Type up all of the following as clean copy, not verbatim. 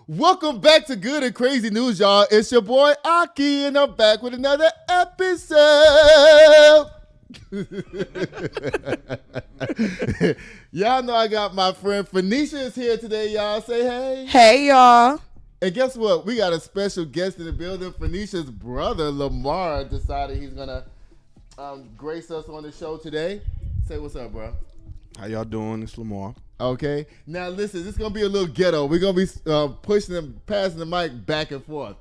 Welcome back to Good and Crazy News, y'all. It's your boy Aki, and I'm back with another episode. Y'all know I got my friend Phoenicia is here today, y'all. Say hey. Hey, y'all. And guess what? We got a special guest in the building. Phoenicia's brother, Lamar, decided he's going to grace us on the show today. Say what's up, bro. How y'all doing? It's Lamar. Okay. Now, listen, this is going to be a little ghetto. We're going to be passing the mic back and forth.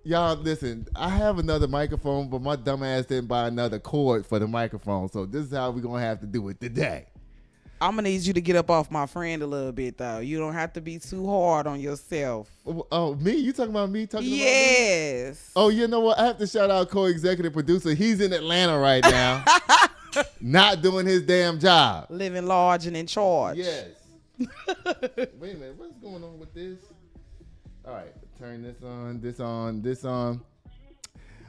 Y'all, listen, I have another microphone, but my dumb ass didn't buy another cord for the microphone. So this is how we're going to have to do it today. I'm going to need you to get up off my friend a little bit, though. You don't have to be too hard on yourself. Oh, me? You talking about me? Yes. Oh, you know what? I have to shout out co-executive producer. He's in Atlanta right now. Not doing his damn job. Living large and in charge. Yes. Wait a minute. What's going on with this? All right. Turn this on.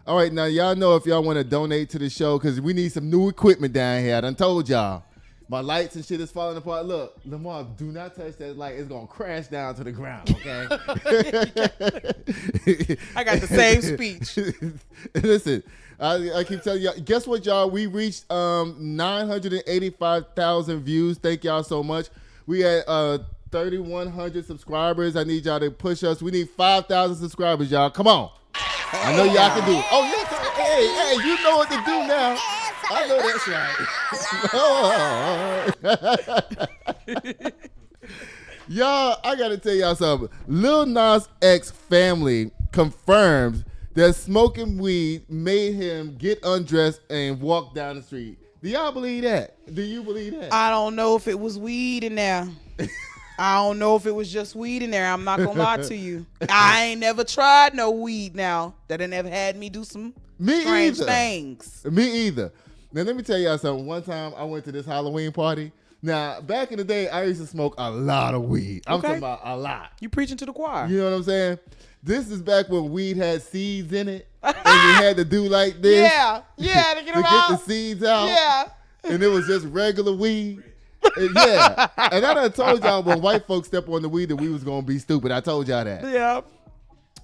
All right. Now, y'all know if y'all want to donate to the show, because we need some new equipment down here. I done told y'all. My lights and shit is falling apart. Look, Lamar, do not touch that light. It's going to crash down to the ground, okay? I got the same speech. Listen, I keep telling y'all, guess what, y'all? We reached 985,000 views. Thank y'all so much. We had 3,100 subscribers. I need y'all to push us. We need 5,000 subscribers, y'all. Come on. I know y'all can do it. Oh, yes. Hey, you know what to do now. I know that's right. Y'all, I got to tell y'all something. Lil Nas X family confirms that smoking weed made him get undressed and walk down the street. Do y'all believe that? Do you believe that? I don't know if it was weed in there. I don't know if it was just weed in there. I'm not going to lie to you. I ain't never tried no weed now that it never had me do some strange things. Me either. Now, let me tell y'all something. One time, I went to this Halloween party. Now, back in the day, I used to smoke a lot of weed. I'm talking about a lot. You preaching to the choir. You know what I'm saying? This is back when weed had seeds in it, and you had to do like this. Yeah, to get them get out. the seeds out. Yeah. And it was just regular weed. And and I done told y'all when white folks step on the weed that we was going to be stupid. I told y'all that. Yeah.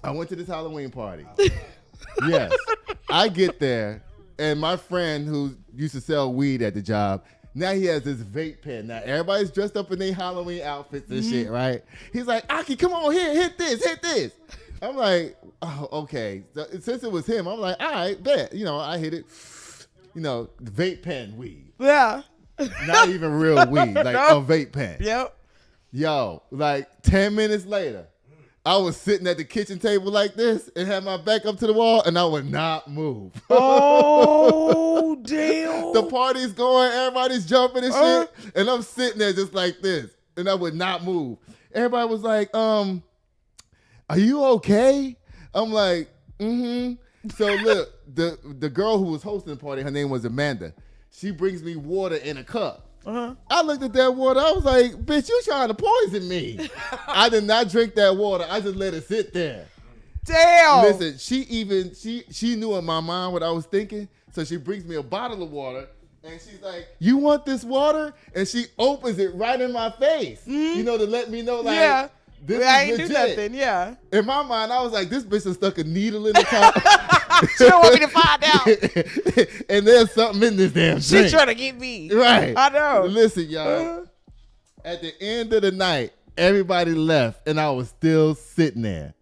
I went to this Halloween party. Yes. I get there. And my friend who used to sell weed at the job, now he has this vape pen. Now everybody's dressed up in their Halloween outfits and shit, right? He's like, Aki, come on here, hit this. I'm like, oh, okay. So, since it was him, I'm like, all right, bet. You know, I hit it. You know, vape pen weed. Yeah. Not even real weed, like a vape pen. Yep. Yo, like 10 minutes later, I was sitting at the kitchen table like this and had my back up to the wall, and I would not move. Oh, damn. The party's going, everybody's jumping and shit, and I'm sitting there just like this, and I would not move. Everybody was like, are you okay? I'm like, mm-hmm. So look, the girl who was hosting the party, her name was Amanda. She brings me water in a cup. I looked at that water. I was like, bitch, you trying to poison me. I did not drink that water. I just let it sit there. Damn. Listen, she knew in my mind what I was thinking. So she brings me a bottle of water. And she's like, you want this water? And she opens it right in my face. You know, to let me know, like, this is I ain't legit. do nothing, yeah. In my mind, I was like, this bitch has stuck a needle in the top. She don't want me to find out. And there's something in this damn drink. She trying to get me. Right. I know. Listen, y'all. At the end of the night, everybody left, and I was still sitting there.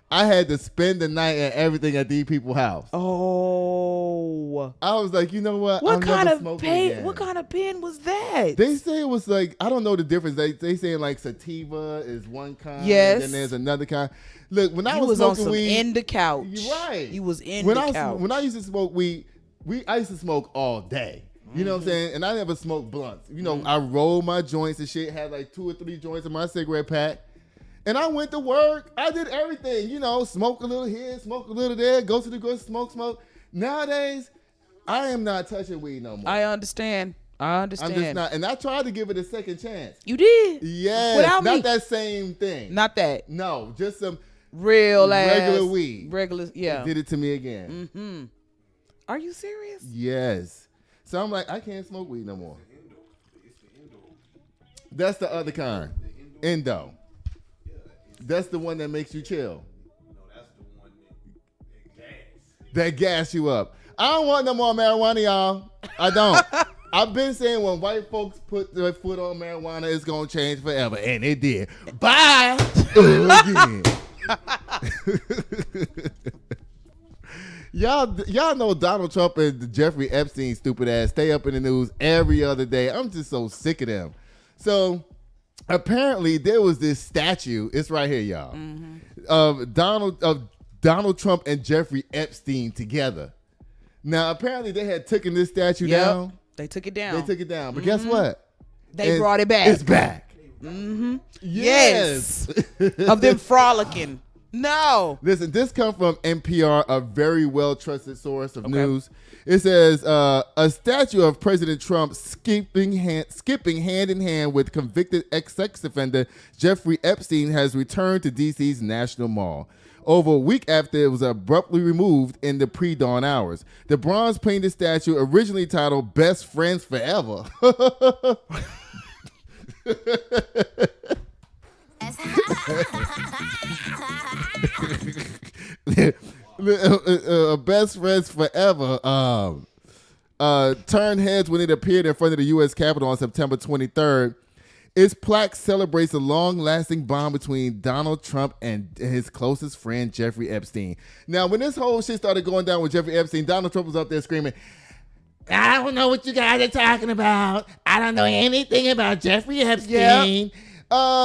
I had to spend the night and everything at these people's house. Oh. I was like, you know what? What I'm kind never of smoking pen? again. What kind of pen was that? They say it was like, I don't know the difference. They saying like sativa is one kind. Yes. And then there's another kind. Look, when I was on smoking some weed. in the couch. You're right. You was in when the I couch. When I used to smoke weed, I used to smoke all day. You know what I'm saying? And I never smoked blunts. You know, I rolled my joints and shit, had like 2 or 3 joints in my cigarette pack. And I went to work. I did everything, you know, smoke a little here, smoke a little there, go to the grocery, smoke. Nowadays, I am not touching weed no more. I understand. I'm just not. And I tried to give it a second chance. You did? Yes. Without not me? that same thing. Not that. No, just some Real regular ass. weed. Regular, yeah. It did it to me again. Mm-hmm. Are you serious? Yes. So I'm like, I can't smoke weed no more. That's the other kind. Endo. That's the one that makes you chill. No, that's the one that gas. That gas you up. I don't want no more marijuana, y'all. I don't. I've been saying when white folks put their foot on marijuana, it's gonna change forever, and it did. Bye again. Y'all know Donald Trump and Jeffrey Epstein stupid ass stay up in the news every other day. I'm just so sick of them. So apparently there was this statue. It's right here, y'all. Of Donald Trump and Jeffrey Epstein together. Now apparently they had taken this statue down. They took it down. But guess what? They brought it back. It's back. Yes. Of them frolicking. No. Listen, this comes from NPR, a very well-trusted source of news. It says a statue of President Trump skipping hand in hand with convicted ex-sex offender Jeffrey Epstein has returned to D.C.'s National Mall. Over a week after it was abruptly removed in the pre-dawn hours. The bronze-painted statue, originally titled Best Friends Forever. Best Friends Forever turned heads when it appeared in front of the U.S. Capitol on September 23rd. Its plaque celebrates a long-lasting bond between Donald Trump and his closest friend, Jeffrey Epstein. Now, when this whole shit started going down with Jeffrey Epstein, Donald Trump was up there screaming, I don't know what you guys are talking about. I don't know anything about Jeffrey Epstein.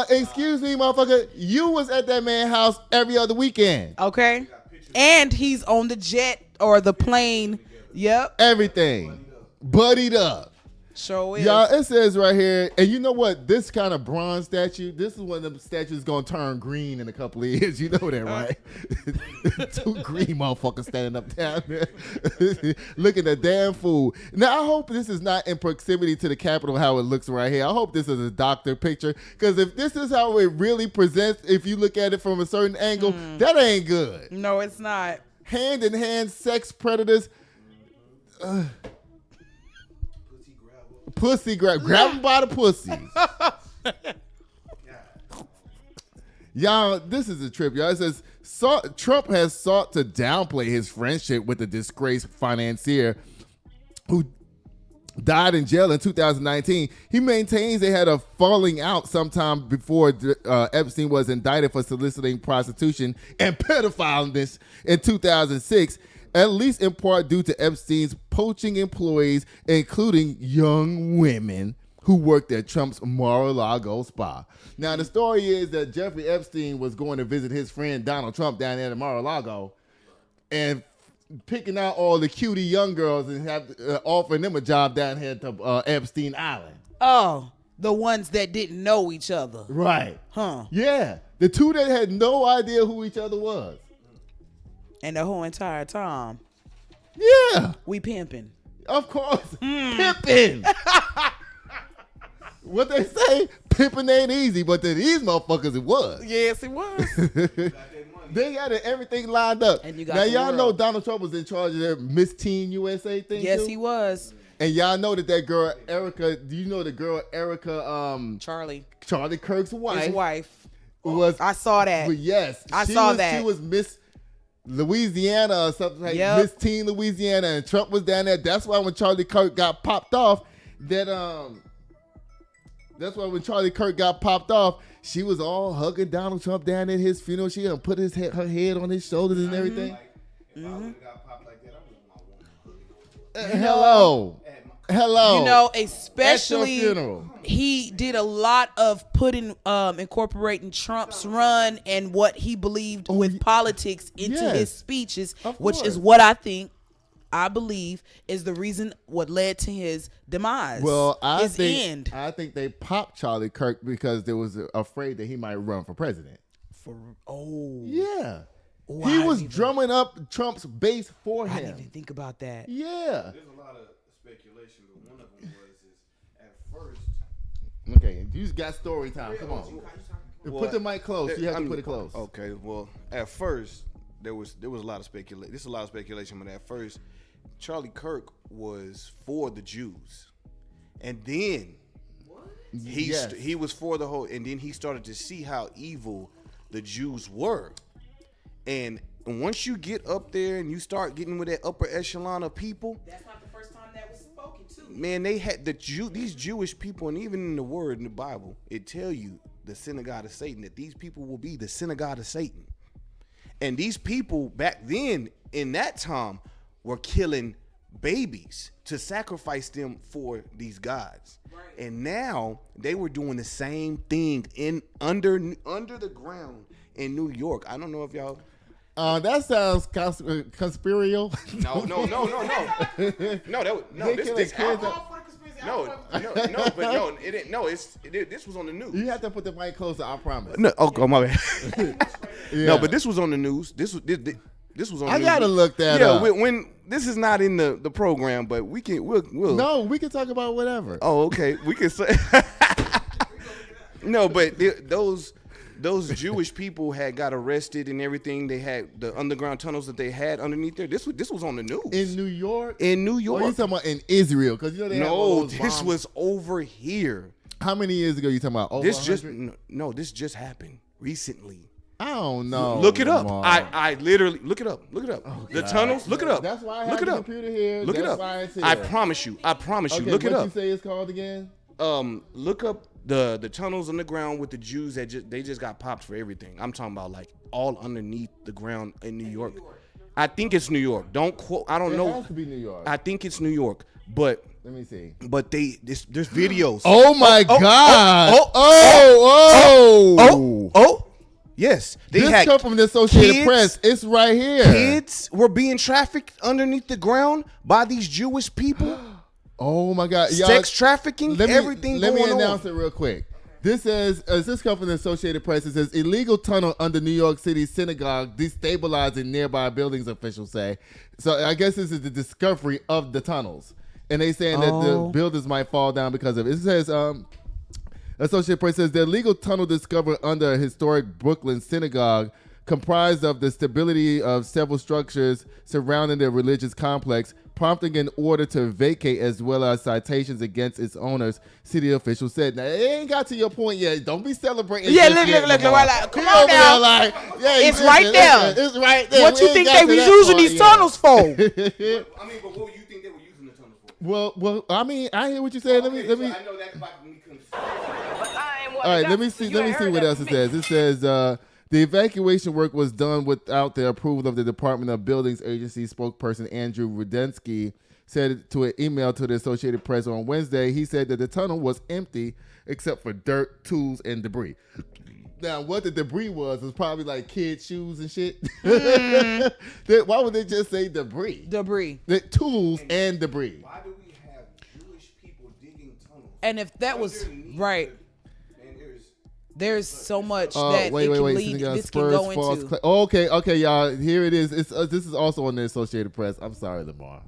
Excuse me, motherfucker. You was at that man's house every other weekend. Okay. And he's on the jet or the plane. Yep. Everything. Buddied up. Sure is. Y'all, it says right here, and you know what? This kind of bronze statue, this is one of them statues going to turn green in a couple of years. You know that, right? Two green motherfuckers standing up down there looking a damn fool. Now, I hope this is not in proximity to the Capitol how it looks right here. I hope this is a doctor picture, because if this is how it really presents, if you look at it from a certain angle, that ain't good. No, it's not. Hand-in-hand sex predators. Pussy grab him by the pussy. Y'all, this is a trip, y'all. It says Trump has sought to downplay his friendship with the disgraced financier who died in jail in 2019. He maintains they had a falling out sometime before Epstein was indicted for soliciting prostitution and pedophileness in 2006. At least in part due to Epstein's poaching employees, including young women who worked at Trump's Mar-a-Lago spa. Now, the story is that Jeffrey Epstein was going to visit his friend Donald Trump down there at Mar-a-Lago and picking out all the cutie young girls and offering them a job down here to Epstein Island. Oh, the ones that didn't know each other. Right. Huh. Yeah. The two that had no idea who each other was. And the whole entire time, yeah, we pimping. Of course, pimping. What they say, pimping ain't easy, but to these motherfuckers it was. Yes, it was. They got everything lined up. And you got now y'all world. know Donald Trump was in charge of their Miss Teen USA thing. Yes, too? he was. And y'all know that girl Erica. Do you know the girl Erica? Charlie Kirk's wife. His wife. Was I saw that. But yes, I saw that. She was Miss Louisiana or something like Yep. Miss Teen Louisiana, and Trump was down there. That's why when Charlie Kirk got popped off, she was all hugging Donald Trump down at his funeral. She put her head on his shoulders and everything. If I would have got popped like that, I wouldn't want one. Hello. You know, especially at your funeral. He did a lot of incorporating Trump's run and what he believed with politics into his speeches, which is what I believe is the reason what led to his demise. Well, I his end. think they popped Charlie Kirk because they was afraid that he might run for president. Yeah. Oh, He was drumming up Trump's base for him. I didn't even think about that. Yeah. There's a lot of speculation, but one of them was at first. Okay, you just got story time. Come on. Put the mic close. You have to put it close. Okay, well, at first there was a lot of speculation. This is a lot of speculation, but at first Charlie Kirk was for the Jews, and then he was for the whole, and then he started to see how evil the Jews were. And once you get up there and you start getting with that upper echelon of people, That's not the first time that was spoken to. man, they had these Jewish people, and even in the word in the Bible, it tell you the synagogue of Satan, that these people will be the synagogue of Satan. And these people back then in that time were killing babies to sacrifice them for these gods. Right. And now they were doing the same thing under the ground in New York. I don't know if y'all. That sounds conspiratorial. No. This was on the news. You have to put the mic closer. I promise. No, my bad. Yeah. No, but this was on the news. This was on. I news. gotta look that up. Yeah, when this is not in the program, but we'll. No, we can talk about whatever. Oh, okay. We can say. No, but those Jewish people had got arrested and everything. They had the underground tunnels that they had underneath there. This was on the news. In New York? In New York. Or you talking about in Israel? Because you know they have all those this bombs. was over here. How many years ago you talking about? Over This 100? this just happened recently. I don't know. Look it up. Lamar. I literally look it up. Oh, the tunnels. Look it up. That's why I have look it the up. computer here. Look That's it up. why it's here. I promise you. Okay, Look it what up. you say it's called again? Look up the tunnels underground with the Jews that they just got popped for everything. I'm talking about like all underneath the ground in New York. I think it's New York. Don't quote. I don't know. It has to be New York. I think it's New York, but let me see. But there's videos. Oh my God! Oh! Yes, This come from the Associated Press. It's right here. Kids were being trafficked underneath the ground by these Jewish people. Oh my God! Sex trafficking, everything Let going me announce on. it real quick. This says, this comes from the Associated Press. It says, illegal tunnel under New York City synagogue destabilizing nearby buildings, officials say. So I guess this is the discovery of the tunnels. And they saying that the buildings might fall down because of it. It says, Associated Press says, the illegal tunnel discovered under a historic Brooklyn synagogue comprised of the stability of several structures surrounding the religious complex, prompting an order to vacate as well as citations against its owners, city officials said. Now, it ain't got to your point yet. Don't be celebrating. Yeah, look. Come on now. It's right there. It's right there. What you think they were using these tunnels for? I mean, but what do you think they were using the tunnels for? Well, I mean, I hear what you're saying. Let me. I know that about me. All right, let me see what else it says. It says the evacuation work was done without the approval of the Department of Buildings Agency spokesperson Andrew Rudensky said to an email to the Associated Press on Wednesday. He said that the tunnel was empty except for dirt, tools, and debris. Now, what the debris was probably like kids' shoes and shit. Why would they just say debris? Tools and debris. Why do we have Jewish people digging tunnels? And if that was right, there's so much that this can go into. Okay, y'all. Here it is. This is also on the Associated Press. I'm sorry, Lamar.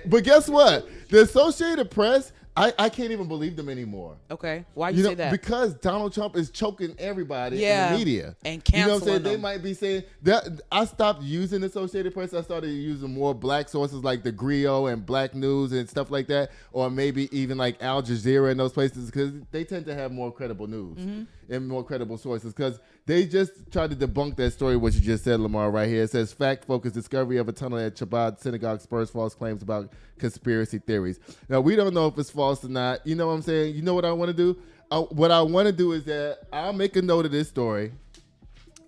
But guess what? The Associated Press, I can't even believe them anymore. Okay. Why you say that? Because Donald Trump is choking everybody in the media. And canceling You know what I'm saying? them. They might be saying that. I stopped using the Associated Press. I started using more black sources like the Griot and Black News and stuff like that. Or maybe even like Al Jazeera and those places because they tend to have more credible news and more credible sources because they just tried to debunk that story, what you just said, Lamar, right here. It says, fact-focused discovery of a tunnel at Chabad Synagogue spurs false claims about conspiracy theories. Now, we don't know if it's false or not. You know what I'm saying? You know what I want to do? What I want to do is that I'll make a note of this story,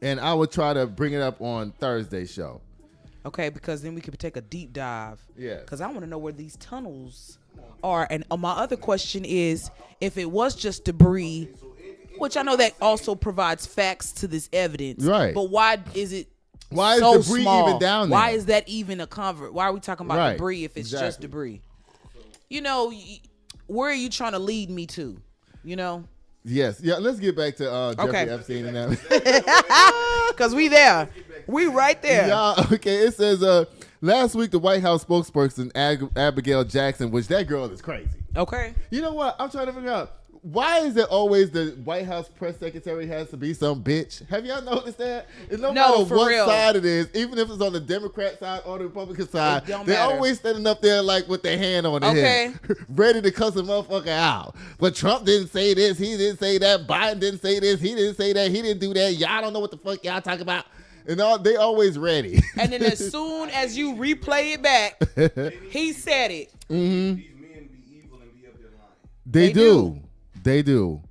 and I will try to bring it up on Thursday's show. Okay, because then we could take a deep dive. Yeah. Because I want to know where these tunnels are. And my other question is, if it was just debris, which I know that also provides facts to this evidence. Right. But why is it Why so is debris small? even down there? Why is that even a convert? Why are we talking about debris if it's just debris? You know, where are you trying to lead me to? You know? Yes. Yeah, let's get back to Jeffrey Epstein and that. Because we there. We right there. Yeah, okay, it says last week the White House spokesperson Abigail Jackson, which that girl is crazy. Okay. You know what? I'm trying to figure out Why is it always the White House press secretary has to be some bitch? Have y'all noticed that? And no matter for what real. side it is, even if it's on the Democrat side or the Republican side, don't they're matter. always standing up there like with their hand on their head, ready to cuss a motherfucker out. But Trump didn't say this, he didn't say that, Biden didn't say this, he didn't say that, he didn't do that. Y'all don't know what the fuck y'all talking about. And they always ready. And then as soon as you replay it back, he said it. Mm-hmm. These men be evil and be up there lying. They do. They do.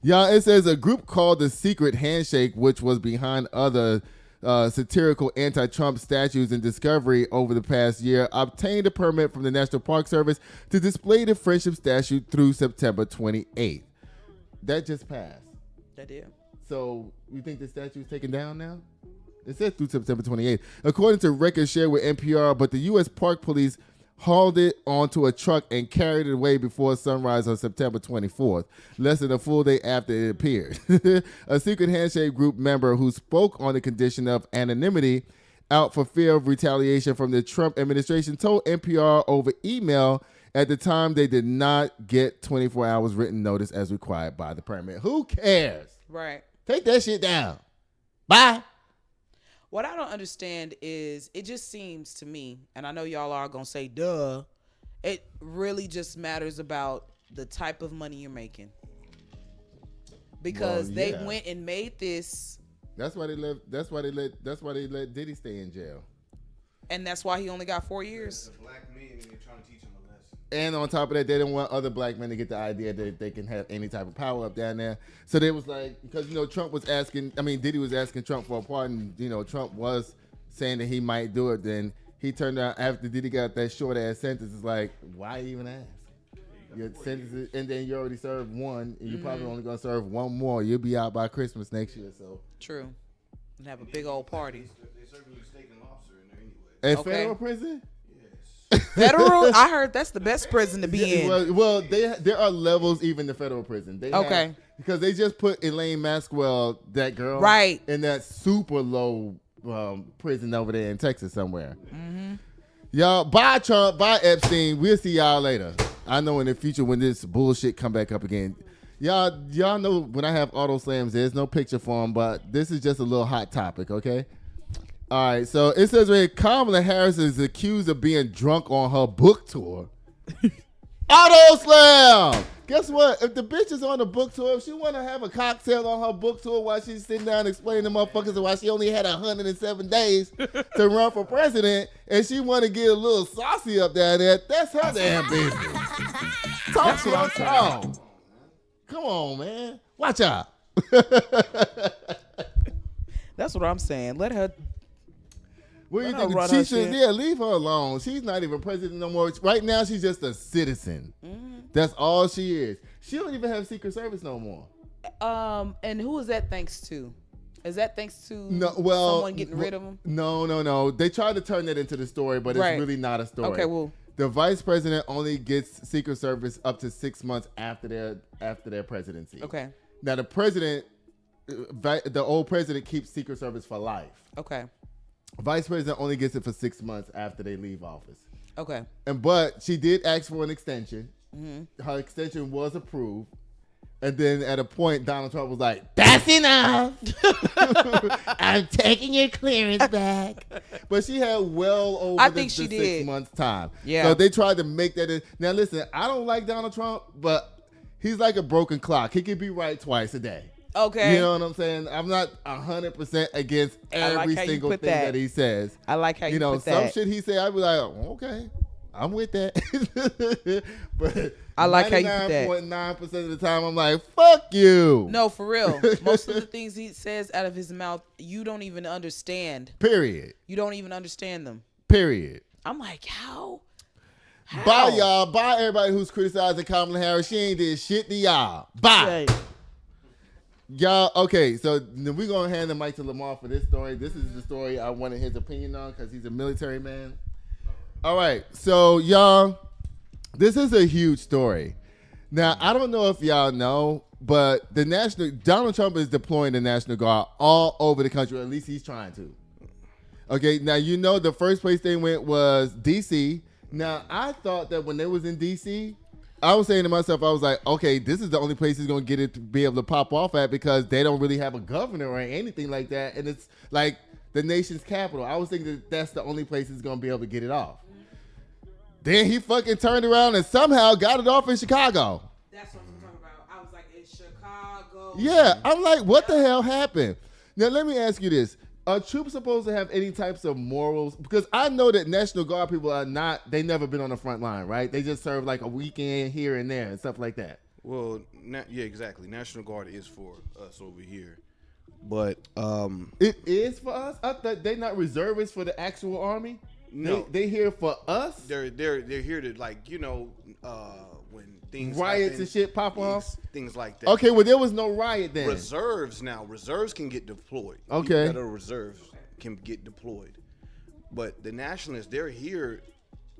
Y'all, it says a group called the Secret Handshake, which was behind other satirical anti-Trump statues in Discovery over the past year, obtained a permit from the National Park Service to display the friendship statue through September 28th. That just passed. That did. So you think the statue is taken down now? It says through September 28th. According to records shared with NPR, but the U.S. Park Police hauled it onto a truck and carried it away before sunrise on September 24th, less than a full day after it appeared. A Secret Handshake group member who spoke on the condition of anonymity out for fear of retaliation from the Trump administration told NPR over email at the time they did not get 24 hours written notice as required by the permit. Who cares? Right. Take that shit down. Bye. What I don't understand is it just seems to me, and I know y'all are going to say, duh, it really just matters about the type of money you're making. Because they went and made this. That's why they let Diddy stay in jail. And that's why he only got 4 years. The black men and they're trying to teach him a lesson. And on top of that, they didn't want other black men to get the idea that they can have any type of power up down there. So they was like, because, Diddy was asking Trump for a pardon. Trump was saying that he might do it. Then he turned out after Diddy got that short ass sentence. It's like, why even ask? Your sentence, and then you already served one, and you're probably only going to serve one more. You'll be out by Christmas next year. So true. And have a big old party. They serving you steak and lobster in there anyway. And federal prison? Federal? I heard that's the best prison to be in. Well, there are levels even in the federal prison. Because they just put Elaine Maxwell, that girl, right, in that super low prison over there in Texas somewhere. Mm-hmm. Y'all, bye Trump, bye Epstein. We'll see y'all later. I know in the future when this bullshit come back up again. Y'all know when I have auto slams, there's no picture for them, but this is just a little hot topic, okay? All right, so it says right, Kamala Harris is accused of being drunk on her book tour. Auto slam! Guess what? If the bitch is on a book tour, if she want to have a cocktail on her book tour while she's sitting down explaining to motherfuckers why she only had 107 days to run for president, and she want to get a little saucy up there, that's her damn business. Talk to her talk. Come on, man. Watch out. That's what I'm saying. Let her. What do you think? She should, leave her alone. She's not even president no more. Right now, she's just a citizen. Mm-hmm. That's all she is. She don't even have Secret Service no more. And who is that thanks to? Is that thanks to someone getting rid of them? No. They tried to turn that into the story, but it's really not a story. Okay, well, the vice president only gets Secret Service up to 6 months after their presidency. Okay. Now the president, the old president, keeps Secret Service for life. Okay. Vice president only gets it for 6 months after they leave office. Okay. But she did ask for an extension. Mm-hmm. Her extension was approved. And then at a point, Donald Trump was like, "That's enough. I'm taking your clearance back." But she had well over the 6 months time. Yeah. So they tried to make that in. Now listen, I don't like Donald Trump, but he's like a broken clock. He can be right twice a day. Okay. You know what I'm saying? I'm not 100% against every single thing that he says. I like how you put that. Some shit he say, I'd be like, okay, I'm with that. But I like how you put that. 99.9% of the time, I'm like, fuck you. No, for real. Most of the things he says out of his mouth, you don't even understand. Period. You don't even understand them. Period. I'm like, how? Bye, y'all. Bye, everybody who's criticizing Kamala Harris. She ain't did shit to y'all. Bye. Right. Y'all, okay, so we're going to hand the mic to Lamar for this story. This is the story I wanted his opinion on because he's a military man. All right, so y'all, this is a huge story. Now, I don't know if y'all know, but Donald Trump is deploying the National Guard all over the country, or at least he's trying to. Okay, now you know the first place they went was D.C. Now, I thought that when they was in D.C., I was saying to myself, I was like, okay, this is the only place he's gonna get it to be able to pop off at because they don't really have a governor or anything like that, and it's like the nation's capital. I was thinking that's the only place he's gonna be able to get it off. Then he fucking turned around and somehow got it off in Chicago. That's what I'm talking about. I was like, it's Chicago. Yeah, I'm like, what the hell happened? Now let me ask you this. Are troops supposed to have any types of morals? Because I know that National Guard people are not, they never been on the front line, right? They just serve like a weekend here and there and stuff like that. Well, yeah, exactly. National Guard is for us over here. But it is for us? I thought they not reservists for the actual army? No. They here for us? They're here to, like, you know, when things riots happen, and shit pop off? Things like that. Okay, well, there was no riot then. Reserves can get deployed. Okay. People that are reserves can get deployed. But the nationalists, they're here,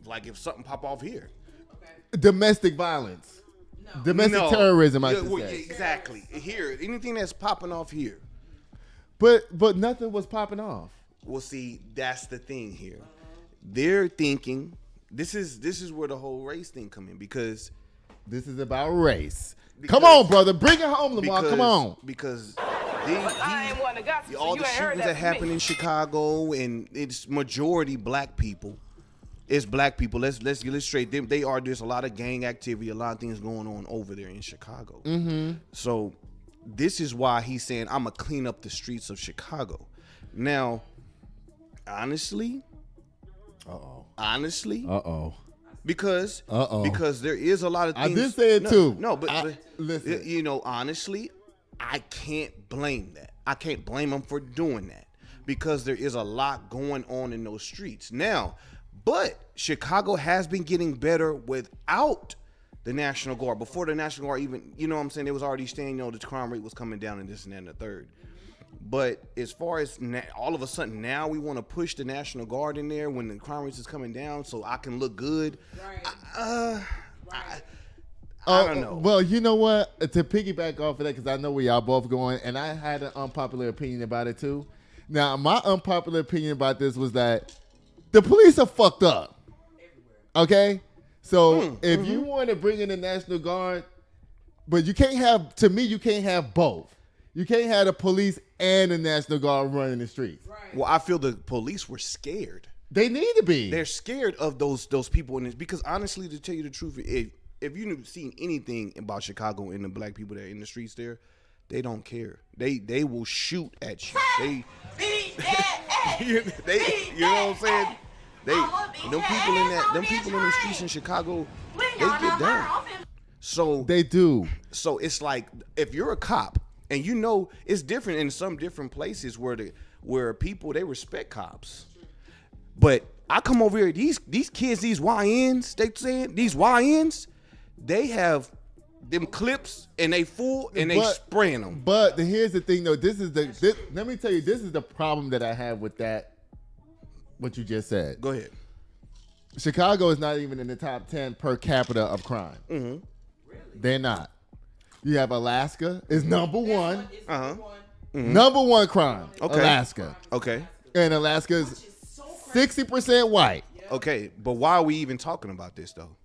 like, if something pop off here. Okay. Domestic violence. No. Domestic terrorism, I should say. Yeah, exactly. Here, anything that's popping off here. But nothing was popping off. Well, see, that's the thing here. They're thinking this is where the whole race thing come in because this is about race. Come on, brother, bring it home, Lamar. Come on. Because all the shootings that happen in Chicago and it's majority black people. It's black people. Let's illustrate them. There's a lot of gang activity, a lot of things going on over there in Chicago. Mm-hmm. So this is why he's saying I'm gonna clean up the streets of Chicago. Now, honestly. Because there is a lot of things. I did say it too. No, but listen. You know, honestly, I can't blame that. I can't blame them for doing that because there is a lot going on in those streets now. But Chicago has been getting better without the National Guard. Before the National Guard even, you know what I'm saying, they was already saying, you know, the crime rate was coming down and this and that and the third. But as far as all of a sudden now we want to push the National Guard in there when the crime rate is coming down so I can look good. Right. I don't know. Well, you know what? To piggyback off of that, because I know where y'all both going, and I had an unpopular opinion about it too. Now, my unpopular opinion about this was that the police are fucked up. Okay? So if you want to bring in the National Guard, but you can't have both. You can't have the police and the National Guard running the streets. Right. Well, I feel the police were scared. They need to be. They're scared of those people in this because honestly, to tell you the truth, if you've seen anything about Chicago and the black people that are in the streets there, they don't care. They will shoot at you. You know what I'm saying? Them people in the streets in Chicago, they get down. So they do. So it's like if you're a cop. And you know it's different in some different places where people they respect cops. But I come over here, these kids, these YNs, they saying these YNs, they have them clips and they full and they spraying them. But here's the thing though, let me tell you, this is the problem that I have with that, what you just said. Go ahead. Chicago is not even in the top 10 per capita of crime. Mm-hmm. Really? They're not. You have Alaska is number one. Mm-hmm. Number one crime. Okay. Alaska. Okay. And Alaska is 60% white. Okay, but why are we even talking about this though?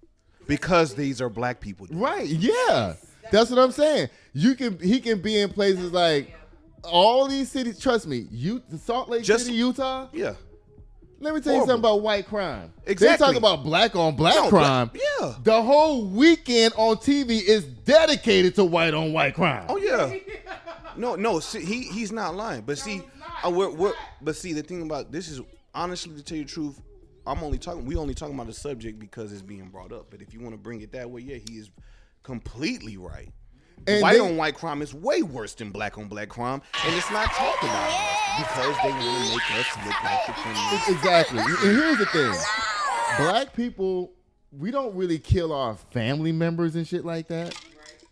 Because these are black people. Right. Yeah. That's what I'm saying. He can be in places like all these cities. Trust me. Salt Lake City, Utah. Yeah. Let me tell you something about white crime. Exactly. They talk about black on black crime. Yeah. The whole weekend on TV is dedicated to white on white crime. Oh yeah. No. See, he's not lying. But see, but see, the thing about this is honestly to tell you the truth, we only talking about the subject because it's being brought up. But if you want to bring it that way, yeah, he is completely right. And white on white crime is way worse than black on black crime, and it's not talked about because they want to make us look like the criminals. Exactly. And here's the thing: black people, we don't really kill our family members and shit like that.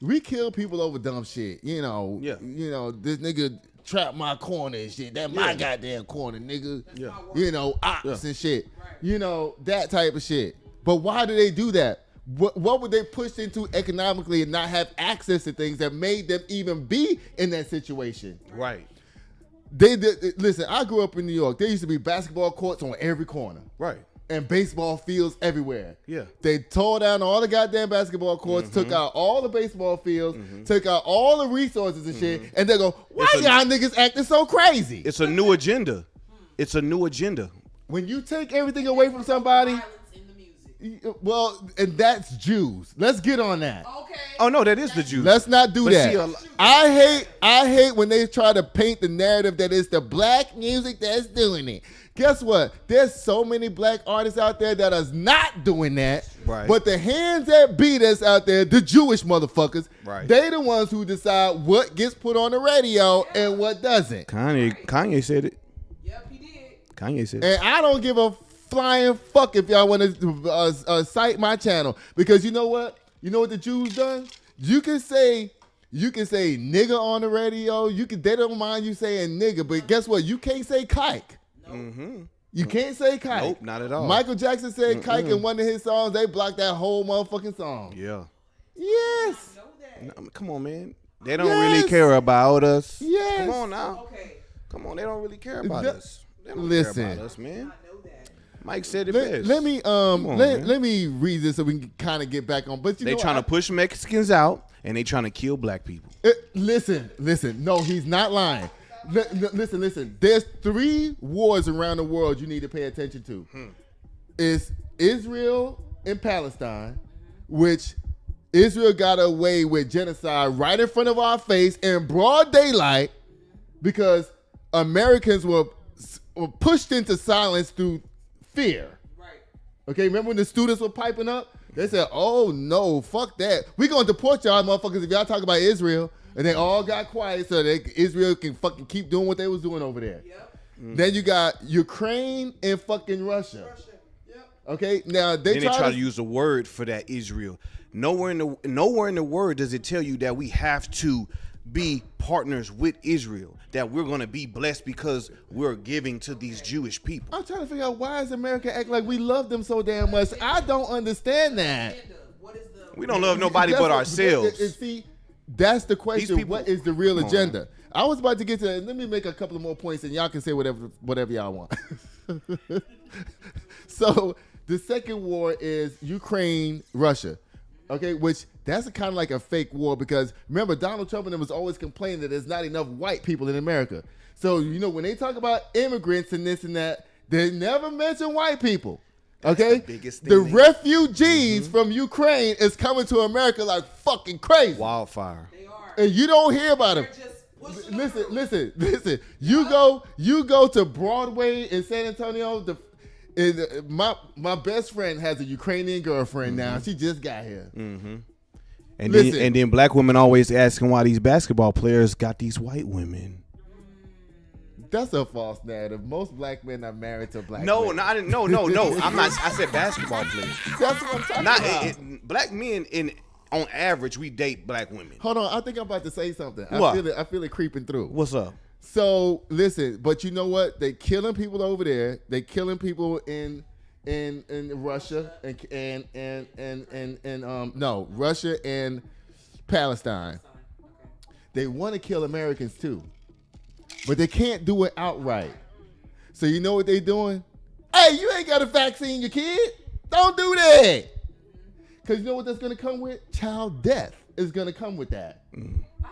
We kill people over dumb shit. You know. Yeah. You know, this nigga trapped my corner and shit. That my goddamn corner, nigga. Yeah. You know, ops and shit. You know, that type of shit. But why do they do that? What would they push into economically and not have access to things that made them even be in that situation? Right. Listen, I grew up in New York. There used to be basketball courts on every corner. Right. and baseball fields everywhere. Yeah. They tore down all the goddamn basketball courts, took out all the baseball fields, took out all the resources and shit, and they go, why y'all niggas acting so crazy? It's a new agenda. It's a new agenda. When you take everything away from somebody, well, and that's Jews. Let's get on that. Okay. Oh no, that is the Jews. Let's not do But that. see, I hate when they try to paint the narrative that it's the black music that's doing it. Guess what? There's so many black artists out there that is not doing that. Right. But the hands that beat us out there, the Jewish motherfuckers, Right. they the ones who decide what gets put on the radio and what doesn't. Kanye said it. Yep, he did. Kanye said it. And I don't give a flying fuck if y'all want to cite my channel, because you know what? You know what the Jews done? You can say nigga on the radio. They don't mind you saying nigga, but guess what? You can't say kike. Mm-hmm. You can't say kike. Nope, not at all. Michael Jackson said kike in one of his songs. They blocked that whole motherfucking song. Yeah. Yes. No, come on, man. They don't really care about us. Yes. Come on now. Okay. Come on, they don't really care about us. They don't Listen. care about us, man. Mike said it best. Let me let me read this so we can kind of get back on. But They trying to push Mexicans out, and they trying to kill black people. Listen. No, he's not lying. Listen. There's 3 wars around the world you need to pay attention to. It's Israel and Palestine, which Israel got away with genocide right in front of our face in broad daylight because Americans were pushed into silence through fear. Right. Okay, remember when the students were piping up? They said, oh no, fuck that. We gonna deport y'all motherfuckers if y'all talk about Israel. And they all got quiet so that Israel can fucking keep doing what they was doing over there. Yep. Then you got Ukraine and fucking Russia. Yep. Okay, now they try to use a word for that Israel. Nowhere in the word does it tell you that we have to be partners with Israel, that we're going to be blessed because we're giving to these Jewish people. I'm trying to figure out why does America act like we love them so damn much. I don't understand that. We don't love nobody but ourselves. See, that's the question. People, what is the real agenda? I was about to get to that. Let me make a couple of more points and y'all can say whatever y'all want. So the second war is Ukraine, Russia. Okay, which that's kind of like a fake war because remember Donald Trump and them was always complaining that there's not enough white people in America. So, you know, when they talk about immigrants and this and that, they never mention white people. Okay? The refugees from Ukraine is coming to America like fucking crazy. Wildfire. They are. And you don't hear about them. Listen. You go to Broadway in San Antonio. My best friend has a Ukrainian girlfriend now. She just got here. Mm-hmm. And then black women always asking why these basketball players got these white women. That's a false narrative. Most black men are married to black No, women. no. I'm not. I said basketball players. That's what I'm talking about. Black men, on average, we date black women. Hold on, I think I'm about to say something. What? I feel it creeping through. What's up? So listen, but you know what? They killing people over there. They killing people in Russia and Russia and Palestine. They want to kill Americans too, but they can't do it outright. So you know what they doing? Hey, you ain't got a vaccine, your kid. Don't do that. Because you know what that's going to come with? Child death is going to come with that.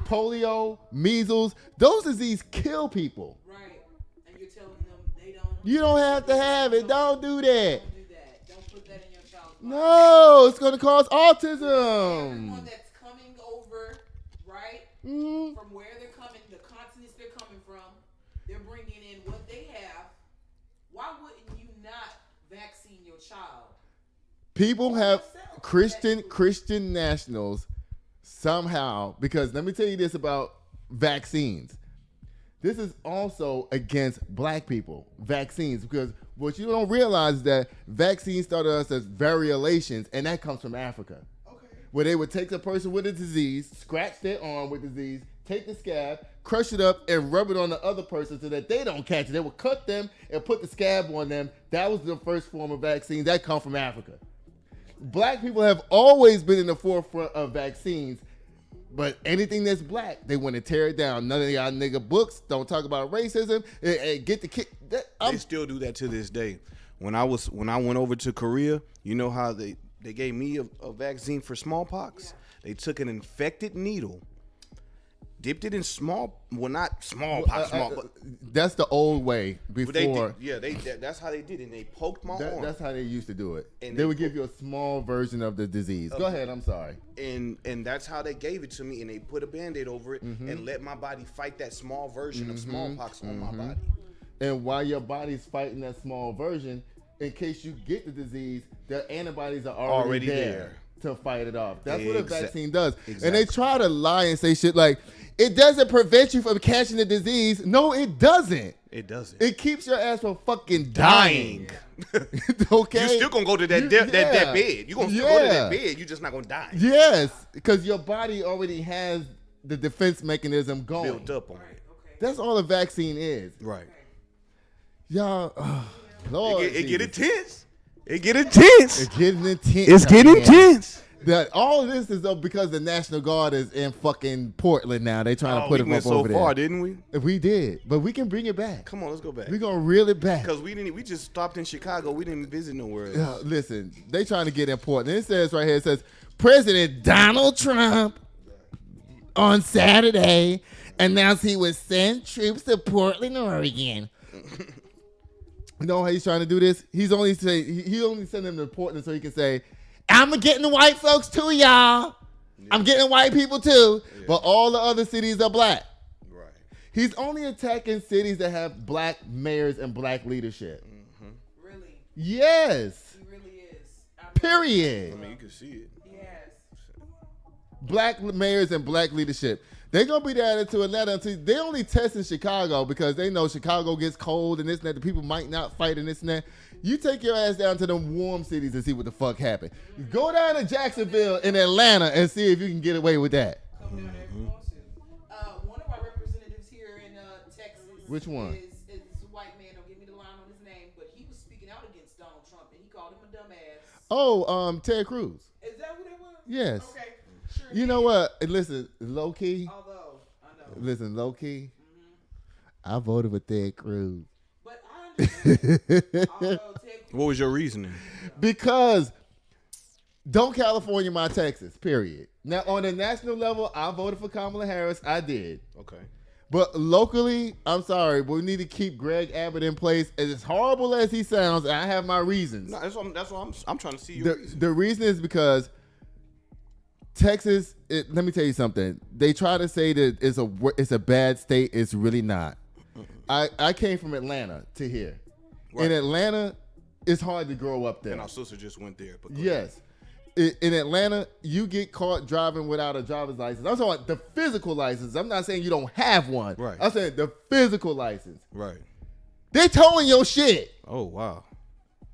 Polio, measles, those diseases kill people. Right. And you're telling them they don't. You don't have to have it. Don't do that. Don't do that. Don't put that in your child's body. No, it's going to cause Everyone autism. that's coming over, right, from where they're coming, the continents they're coming from, they're bringing in what they have. Why wouldn't you not vaccine your child? People have Christian nationals somehow, because let me tell you this about vaccines. This is also against black people, vaccines, because what you don't realize is that vaccines started us as variolations, and that comes from Africa. Okay. Where they would take a person with a disease, scratch their arm with disease, take the scab, crush it up, and rub it on the other person so that they don't catch it. They would cut them and put the scab on them. That was the first form of vaccines. That come from Africa. Black people have always been in the forefront of vaccines, but anything that's black, they want to tear it down. None of y'all nigga books don't talk about racism. Get the kick. They still do that to this day. When I went over to Korea, you know how they gave me a vaccine for smallpox? Yeah. They took an infected needle, dipped it in not smallpox, but that's the old way before. That's how they did it. And they poked my arm. That's how they used to do it. And they would give you a small version of the disease. Go ahead, I'm sorry. And that's how they gave it to me. And they put a Band-Aid over it and let my body fight that small version of smallpox on my body. And while your body's fighting that small version, in case you get the disease, the antibodies are already there to fight it off. That's what a vaccine does. Exactly. And they try to lie and say shit like, it doesn't prevent you from catching the disease. No, it doesn't. It doesn't. It keeps your ass from fucking dying. Okay? You're still going to go to that bed. You're going to still go to that bed. You're just not going to die. Yes, because your body already has the defense mechanism going. Built up on it. That's all a vaccine is. Right. Y'all, Lord, it get intense. It get intense. It's getting intense. It's getting intense. All of this is though because the National Guard is in fucking Portland now. They trying to put it up over there. So far, didn't we? We did, but we can bring it back. Come on, let's go back. We gonna reel it back because we just stopped in Chicago. We didn't visit nowhere else. Listen, they trying to get in Portland. It says right here. It says President Donald Trump on Saturday announced he would send troops to Portland, Oregon. You know how he's trying to do this? He only send them to Portland so he can say, I'm getting the white folks too, y'all. Yeah. I'm getting white people too. Yeah. But all the other cities are black. Right. He's only attacking cities that have black mayors and black leadership. Mm-hmm. Really? Yes. He really is. Period. I mean, you can see it. Yes. Black mayors and black leadership. They're going to be there to Atlanta. They only test in Chicago because they know Chicago gets cold and this and that. The people might not fight and this and that. You take your ass down to them warm cities and see what the fuck happened. Go down to Jacksonville and Atlanta and see if you can get away with that. Come down there if you want to. One of our representatives here in Texas. Which one? Is a white man. Don't give me the line on his name, but he was speaking out against Donald Trump and he called him a dumbass. Oh, Ted Cruz. Is that who that was? Yes. Okay. Sure. You know what? Listen, low key. Although I know. Listen, low key. I voted for Ted Cruz. But I understand. What was your reasoning? Because don't California my Texas, period. Now, on the national level, I voted for Kamala Harris. I did. Okay. But locally, I'm sorry, but we need to keep Greg Abbott in place. As horrible as he sounds, I have my reasons. No, that's what I'm trying to see your reason. The reason is because Texas, let me tell you something. They try to say that it's a bad state. It's really not. I came from Atlanta to here. Right. In Atlanta, it's hard to grow up there. And our sister just went there. But yes. In Atlanta, you get caught driving without a driver's license. I'm talking about the physical license. I'm not saying you don't have one. Right. I'm saying the physical license. Right. They towing your shit. Oh, wow.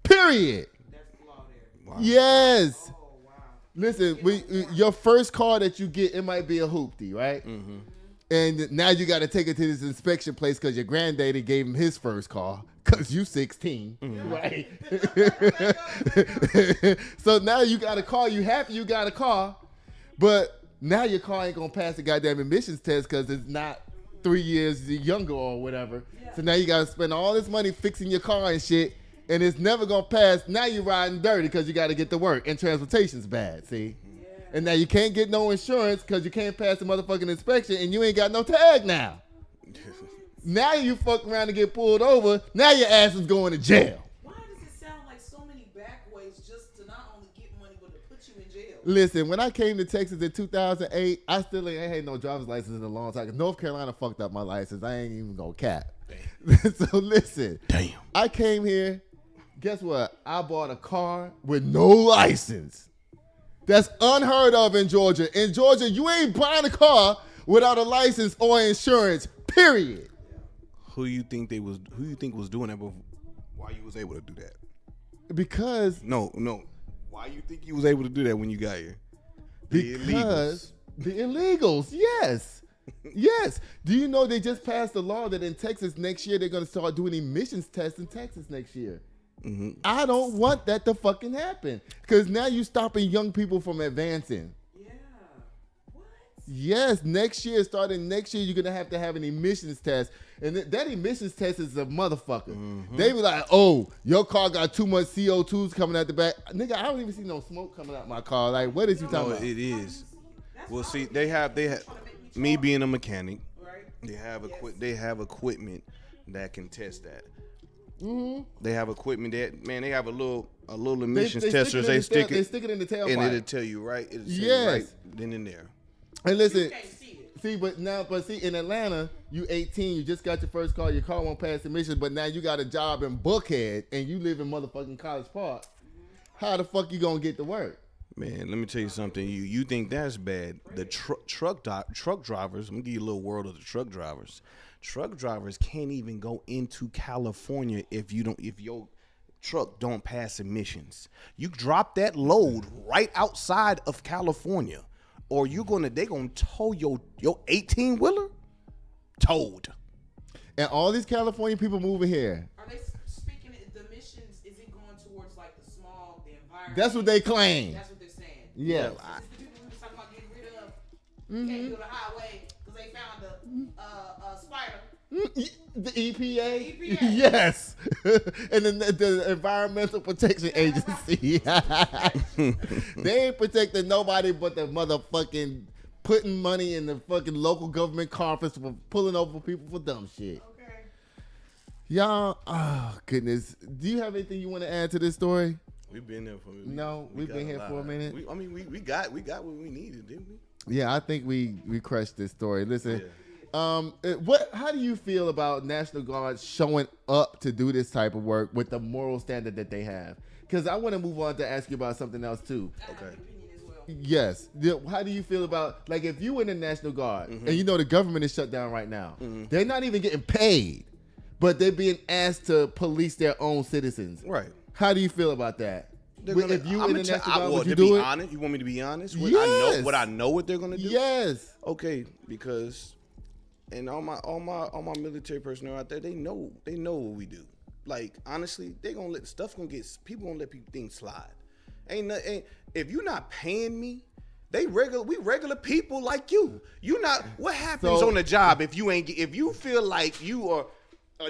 Period. That's the law there. Wow. Yes. Oh, wow. Listen, your first car that you get, it might be a hoopty, right? Mm-hmm. And now you got to take it to this inspection place because your granddaddy gave him his first car because you 16, right? So now you got a car. You happy you got a car, but now your car ain't going to pass the goddamn emissions test because it's not 3 years younger or whatever. Yeah. So now you got to spend all this money fixing your car and shit, and it's never going to pass. Now you're riding dirty because you got to get to work, and transportation's bad, see? And now you can't get no insurance because you can't pass the motherfucking inspection and you ain't got no tag now. Now you fuck around and get pulled over. Now your ass is going to jail. Why does it sound like so many backways just to not only get money but to put you in jail? Listen, when I came to Texas in 2008, I still ain't had no driver's license in a long time. North Carolina fucked up my license. I ain't even gonna cap. So listen. Damn. I came here. Guess what? I bought a car with no license. That's unheard of in Georgia. In Georgia, you ain't buying a car without a license or insurance. Period. Who you think was doing that? Why you was able to do that? Because no. Why you think you was able to do that when you got here? The illegals. Yes. Yes. Do you know they just passed a law that in Texas next year they're gonna start doing emissions tests in Texas next year? Mm-hmm. I don't want that to fucking happen because now you stopping young people from advancing. Yeah. What? Yes, starting next year, you're gonna have to have an emissions test, and that emissions test is a motherfucker. Mm-hmm. They be like, "Oh, your car got too much CO2s coming out the back, nigga. I don't even see no smoke coming out my car. Like, what is you talking about?" It is. Well, see, they have me being a mechanic. They have equipment that can test that. Mm-hmm. They have equipment that they have a little emissions testers. They stick it in the tailpipe, and it'll tell you right. It'll tell you right then and there. And listen, see, in Atlanta, you 18, you just got your first car, your car won't pass emissions, but now you got a job in Buckhead and you live in motherfucking College Park. How the fuck you gonna get to work? Man, let me tell you something. You think that's bad? The truck drivers. I'm gonna give you a little word of the truck drivers. Truck drivers can't even go into California if your truck don't pass emissions. You drop that load right outside of California, or they gonna tow your 18-wheeler towed. And all these California people moving here. Are they speaking of the emissions? Is it going towards like the smog, the environment? That's what they claim. That's what they're saying. Yeah. It's the people we were talking about getting rid of. Can't go to the highway because they found a spider. The EPA? The EPA. Yes. And then the Environmental Protection Agency. They ain't protecting nobody but the motherfucking putting money in the fucking local government conference for pulling over people for dumb shit. Okay. Y'all, oh goodness. Do you have anything you want to add to this story? We've been there for a minute. No, we've been here for a minute. We got what we needed, didn't we? Yeah, I think we crushed this story. Listen, how do you feel about National Guard showing up to do this type of work with the moral standard that they have? Because I want to move on to ask you about something else too. Okay. Yes. How do you feel about, like, if you in the National Guard and you know the government is shut down right now, they're not even getting paid, but they're being asked to police their own citizens. Right. How do you feel about that? If you in the National Guard, would you to do be it? honest, you want me to be honest? Yes. I know what they're gonna do. Yes. Okay, because and all my military personnel out there, they know what we do. Like, honestly, people gonna let things slide. Ain't if you're not paying me, we regular people like you. You not what happens on the job if you feel like you are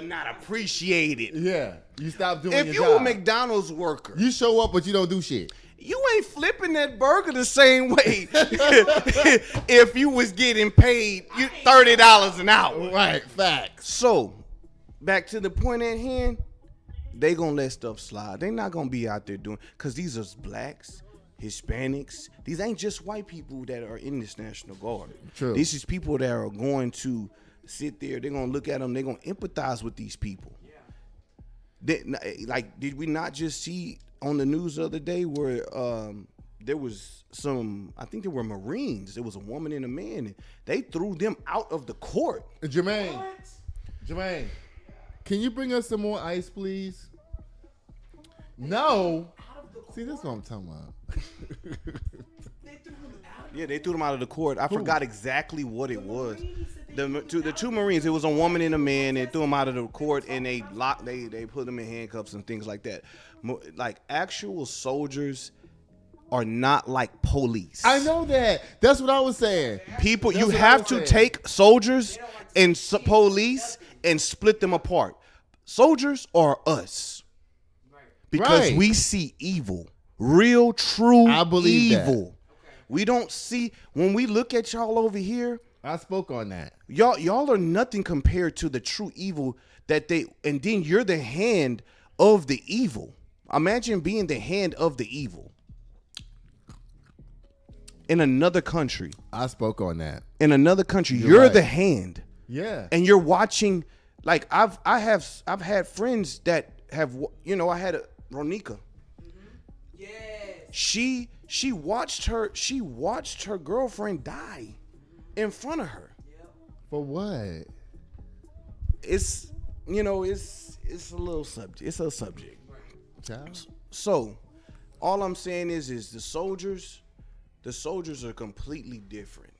not appreciated. Yeah, you stop doing your job. If you a McDonald's worker, you show up but you don't do shit. You ain't flipping that burger the same way if you was getting paid $30 an hour. Right, facts. So, back to the point at hand, they gonna let stuff slide. They not gonna be out there doing, because these are blacks, Hispanics. These ain't just white people that are in this National Guard. True. These is people that are going to sit there. They're gonna look at them. They're gonna empathize with these people. Did we not just see on the news the other day where there was I think there were Marines. There was a woman and a man, and they threw them out of the court. Jermaine, can you bring us some more ice, please? No. See, this is what I'm talking about. Yeah, they threw them out of the court. I forgot exactly what it was. The two Marines, it was a woman and a man. They threw them out of the court, and they put them in handcuffs and things like that. Like, actual soldiers are not like police. I know that. That's what I was saying. People, you have to take soldiers and police and split them apart. Soldiers are us. Because we see evil. Real, true I believe evil. That. We don't see, when we look at y'all over here, I spoke on that. Y'all are nothing compared to the true evil and then you're the hand of the evil. Imagine being the hand of the evil in another country. I spoke on that. In another country, you're right. The hand. Yeah. And you're watching, like I've had friends that have, I had Ronika. Yes. She watched her girlfriend die in front of her. Yep. For what? It's a little subject. It's a subject. Child. So, all I'm saying is the soldiers are completely different.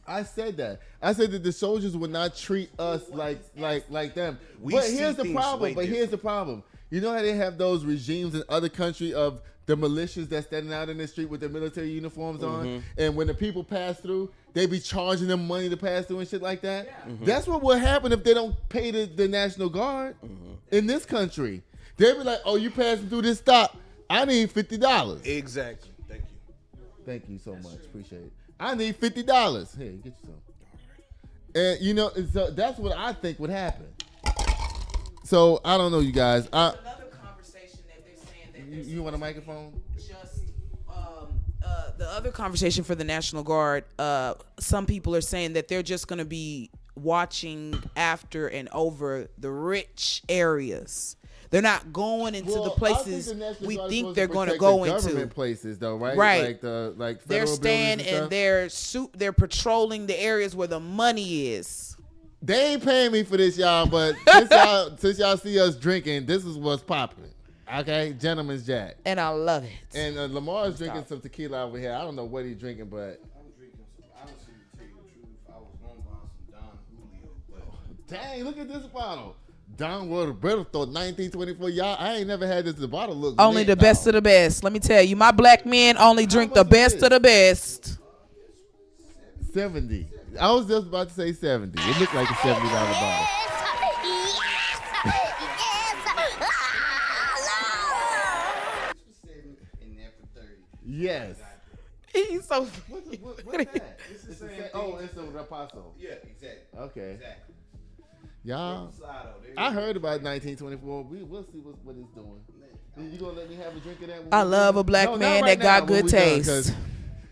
I said that. I said that the soldiers would not treat us like them. But here's the problem. You know how they have those regimes in other countries of the militias that's standing out in the street with their military uniforms on, and when the people pass through, they be charging them money to pass through and shit like that. Yeah. That's what will happen if they don't pay the National Guard in this country. They be like, oh, you passing through this stop. I need $50. Exactly. Thank you. Thank you so much. Appreciate it. I need $50. Hey, get you some. And you know, so that's what I think would happen. So I don't know, you guys. Another conversation that they're saying that you want a microphone? Just the other conversation for the National Guard. Some people are saying that they're just going to be watching after and over the rich areas. They're not going into the places we think they're going to go into. Government places, though, right? Right. Like they're staying and they're patrolling the areas where the money is. They ain't paying me for this, y'all. But since y'all see us drinking, this is what's popping. Okay, Gentleman's Jack. And I love it. And Lamar's drinking some tequila over here. I don't know what he's drinking, but I'm drinking some. Honestly, to tell you the truth, I was going to buy some Don Julio. Dang, look at this bottle. Don Roberto, 1924. Y'all, I ain't never had this. The bottle look only the best of the best. Let me tell you, my black men only drink the best of the best. 70. I was just about to say 70. It looked like a $70 bottle. Yes. He's so. What's that? It's a Rapazo. Yeah, exactly. Okay. Exactly. Y'all, I heard about 1924. We'll see what it's doing. You gonna let me have a drink of that? I love a black man that got good taste.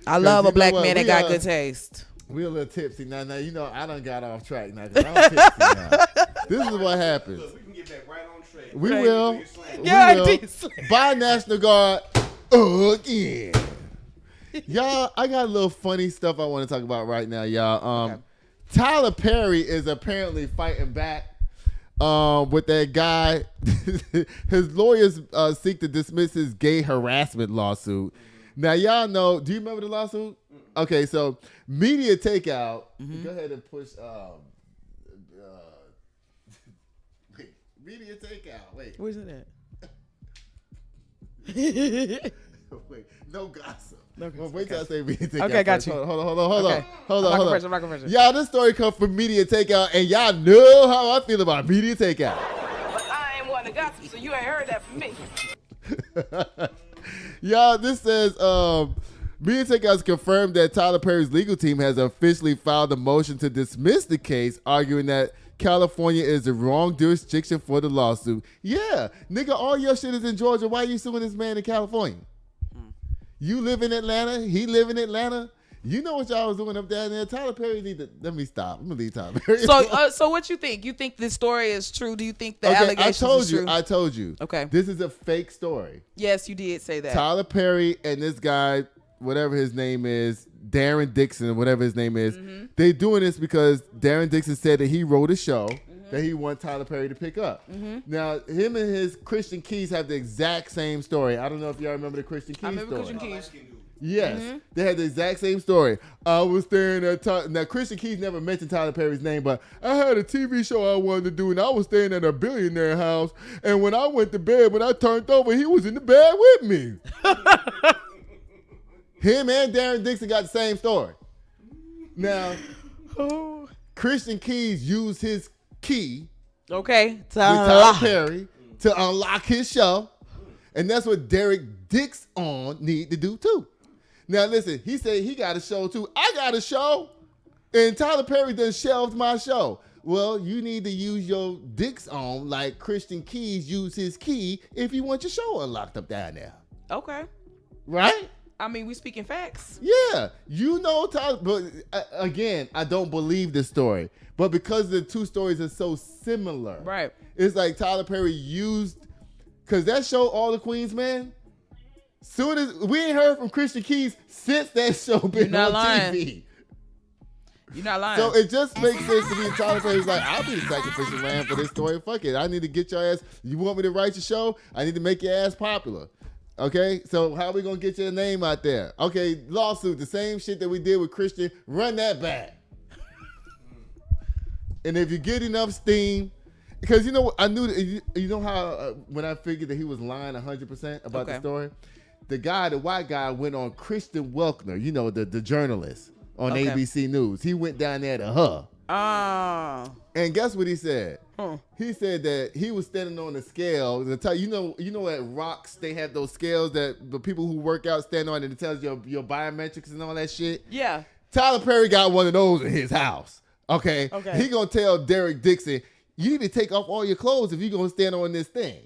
I love a black man that got good taste. We're a little tipsy now. Now you know I done got off track now. 'Cause I'm tipsy now. This is what happens. Look, we can get back right on track. We will. Buy National Guard again. Y'all, I got a little funny stuff I want to talk about right now, y'all. Okay. Tyler Perry is apparently fighting back with that guy. His lawyers seek to dismiss his gay harassment lawsuit. Now, y'all know, do you remember the lawsuit? Okay, so Media Takeout. Go ahead and push. Wait, Media Takeout. Wait. Where's it at? Wait, no gossip. Well, wait till I say Media Takeout. Okay, got you. Hold on. I'm not gonna Y'all, this story comes from Media Takeout, and y'all know how I feel about Media Takeout. But I ain't one to gossip, so you ain't heard that from me. Y'all, this says Media Takeout has confirmed that Tyler Perry's legal team has officially filed a motion to dismiss the case, arguing that California is the wrong jurisdiction for the lawsuit. Yeah, nigga, all your shit is in Georgia. Why are you suing this man in California? You live in Atlanta. He live in Atlanta. You know what y'all was doing up there. Tyler Perry need to. Let me stop. I'm gonna leave Tyler Perry. So what you think? You think this story is true? Do you think the allegations is true? I told you. Okay. This is a fake story. Yes, you did say that. Tyler Perry and this guy, whatever his name is, Darren Dixon, whatever his name is, they doing this because Darren Dixon said that he wrote a show that he want Tyler Perry to pick up. Now, him and his Christian Keys have the exact same story. I don't know if y'all remember the Christian Keys story. I remember Christian Keys. Yes, they had the exact same story. I was staying at now Christian Keys never mentioned Tyler Perry's name, but I had a TV show I wanted to do, and I was staying at a billionaire house. And when I went to bed, when I turned over, he was in the bed with me. Him and Darren Dixon got the same story. Now, Christian Keys used his key, okay, with Tyler Perry to unlock his show, and that's what Derek Dixon need to do too. Now listen, he said he got a show too. I got a show, and Tyler Perry done shelved my show. Well, you need to use your Dixon like Christian Keys used his key if you want your show unlocked up down there. Okay, right? I mean, we speaking facts. Yeah, you know, Tyler. But again, I don't believe this story. But because the two stories are so similar, right? It's like Tyler Perry used, because that show, All the Queens, man. Soon as we ain't heard from Christian Keys since that show been on TV. You're not lying. So it just makes sense to me. Tyler Perry's like, I'll be the sacrificial lamb for this story. Fuck it. I need to get your ass. You want me to write your show? I need to make your ass popular. Okay, so how we gonna get your name out there? Okay, lawsuit, the same shit that we did with Christian, run that back. And if you get enough steam, because you know, I knew that, you know how when I figured that he was lying 100% about the story, the white guy went on Christian Welkner, you know, the journalist. on ABC News. He went down there to her. And guess what he said? He said that he was standing on the scale. You know at Rocks they have those scales that the people who work out stand on, and it tells your biometrics and all that shit. Yeah. Tyler Perry got one of those in his house. Okay. He gonna tell Derek Dixon, you need to take off all your clothes if you're gonna stand on this thing.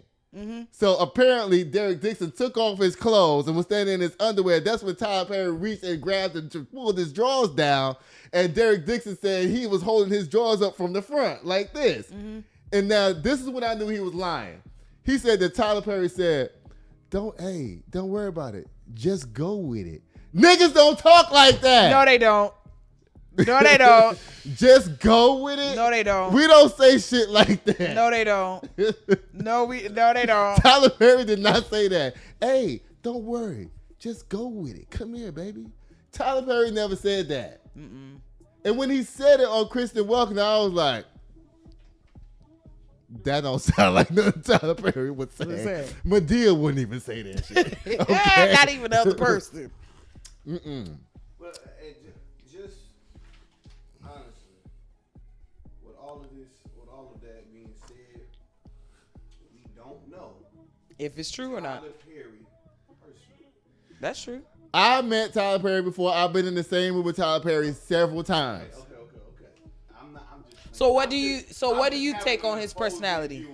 So apparently Derek Dixon took off his clothes and was standing in his underwear. That's when Tyler Perry reached and grabbed and pulled his drawers down. And Derek Dixon said he was holding his drawers up from the front like this. And now this is when I knew he was lying. He said that Tyler Perry said, don't worry about it. Just go with it. Niggas don't talk like that. No, they don't. No, they don't. Just go with it. No, they don't. We don't say shit like that. No, they don't. No, they don't. Tyler Perry did not say that. Hey, don't worry. Just go with it. Come here, baby. Tyler Perry never said that. And when he said it on Kristen Welker, I was like, that don't sound like nothing Tyler Perry would say. Madea wouldn't even say that shit. Okay? Not even the other person. Well, just honestly, with all of that being said, we don't know if it's true or not. Tyler Perry personally. That's true. I met Tyler Perry before. I've been in the same room with Tyler Perry several times. Okay. So what do you take on his personality?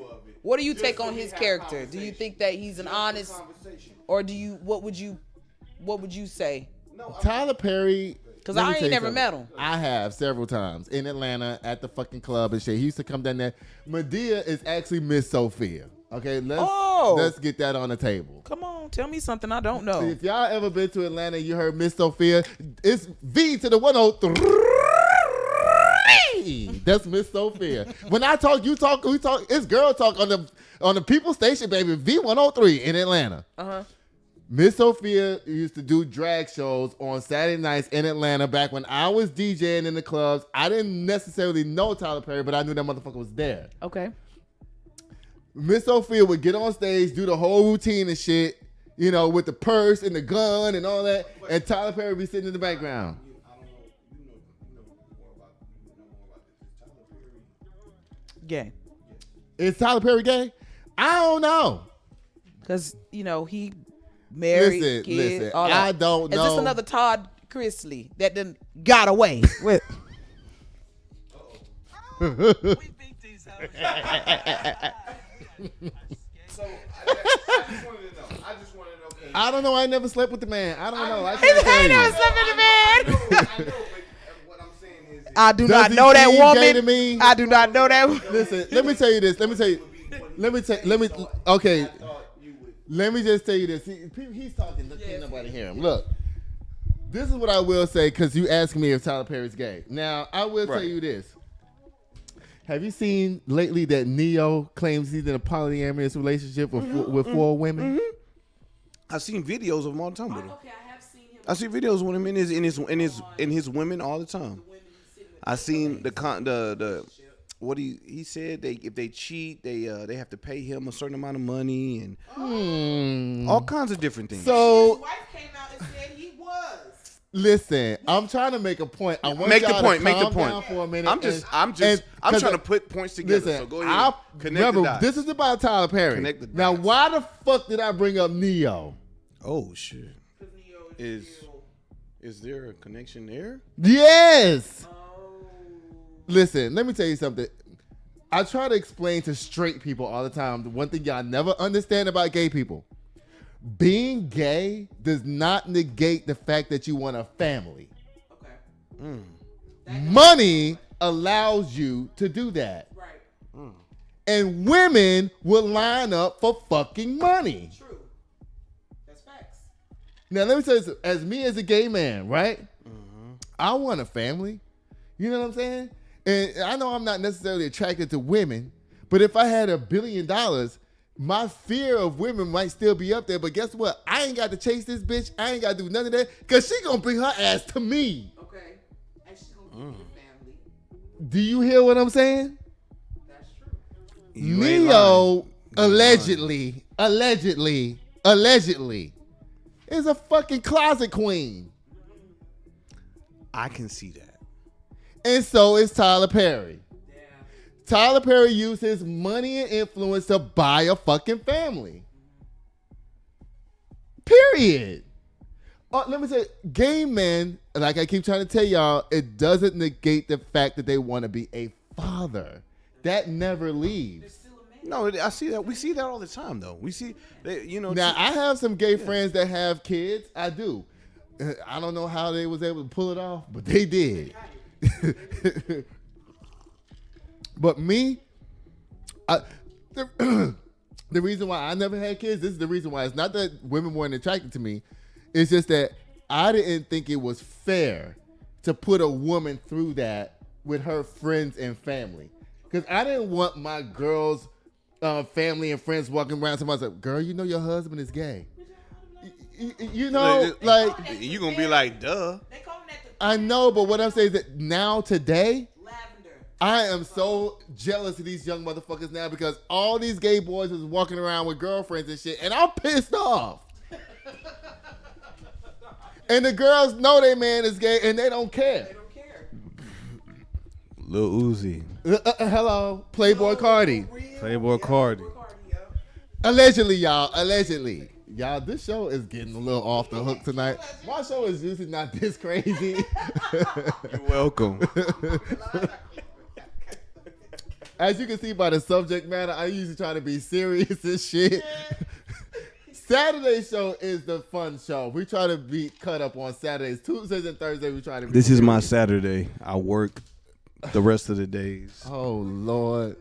What do you take on his character? Do you think that he's an honest, or what would you say? Tyler Perry. Because I ain't never met him. I have several times in Atlanta at the fucking club and shit. He used to come down there. Madea is actually Miss Sophia. Okay, let's get that on the table. Come on, tell me something I don't know. If y'all ever been to Atlanta, you heard Miss Sophia. It's V to the 103. That's Miss Sophia. When I talk, you talk. We talk. It's girl talk on the People Station, baby. V103 in Atlanta. Miss Sophia used to do drag shows on Saturday nights in Atlanta back when I was DJing in the clubs. I didn't necessarily know Tyler Perry, but I knew that motherfucker was there. Okay. Miss Sophia would get on stage, do the whole routine and shit, with the purse and the gun and all that, and Tyler Perry would be sitting in the background. Gay. Is Tyler Perry gay? I don't know. Because, he married, kids, all that. I don't know. Is this another Todd Chrisley that then got away with? We beat these hoes. So I just wanted to know. I don't know. I never slept with the man. I don't know. I He never slept with the man. I know, but what I'm saying is, I do not know that woman. To me? I do not know that woman. Listen, let me tell you this. Let me just tell you this. He's talking. Can't nobody hear him. Look, this is what I will say because you asked me if Tyler Perry's gay. Now, I will tell you this. Have you seen lately that Neo claims he's in a polyamorous relationship with four women? I've seen videos of him all the time with him. Okay, I have seen him. I see videos with him in his women all the time. I seen the what he said if they cheat they have to pay him a certain amount of money and all kinds of different things. So his wife came out and said he was. Listen, I'm trying to make a point. I want Make the y'all point. to Make the calm point. down for a minute. I'm trying to put points together. Listen, So go ahead. Connect the dots. this is about Tyler Perry. Connect the dots. Now, why the fuck did I bring up Neo? Oh shit. Is there a connection there? Yes. Listen, let me tell you something. I try to explain to straight people all the time the one thing y'all never understand about gay people. Being gay does not negate the fact that you want a family. Okay. Money allows you to do that. Right. And women will line up for fucking money. True. That's facts. Now, let me tell you something. As me as a gay man, right? I want a family. You know what I'm saying? And I know I'm not necessarily attracted to women, but if I had $1 billion, my fear of women might still be up there. But guess what? I ain't got to chase this bitch. I ain't got to do none of that because she going to bring her ass to me. Okay. And she's going to give you family. Do you hear what I'm saying? That's true. You ain't Neo lying. allegedly is a fucking closet queen. I can see that. And so is Tyler Perry. Tyler Perry used his money and influence to buy a fucking family. Period. Let me say, gay men, like I keep trying to tell y'all, it doesn't negate the fact that they want to be a father. That never leaves. No, I see that. We see that all the time, though. We see, Now, I have some gay friends that have kids. I do. I don't know how they was able to pull it off, but they did. But me, the reason why I never had kids, this is the reason why. It's not that women weren't attracted to me. It's just that I didn't think it was fair to put a woman through that with her friends and family. Because I didn't want my girls' family and friends walking around to myself, girl, you know your husband is gay. You know, like... You're going to be like, duh. I know, but what I'm saying is that now, today... I am so jealous of these young motherfuckers now because all these gay boys is walking around with girlfriends and shit, and I'm pissed off. And the girls know their man is gay, and they don't care. Lil Uzi. Hello, Playboy Cardi. Playboy Cardi. Allegedly, y'all. Allegedly. Y'all, this show is getting a little off the hook tonight. My show is usually not this crazy. You're welcome. As you can see by the subject matter, I usually try to be serious and shit. Saturday show is the fun show. We try to be cut up on Saturdays. Tuesdays and Thursdays, we try to be This serious. is my Saturday. I work the rest of the days. Oh, Lord.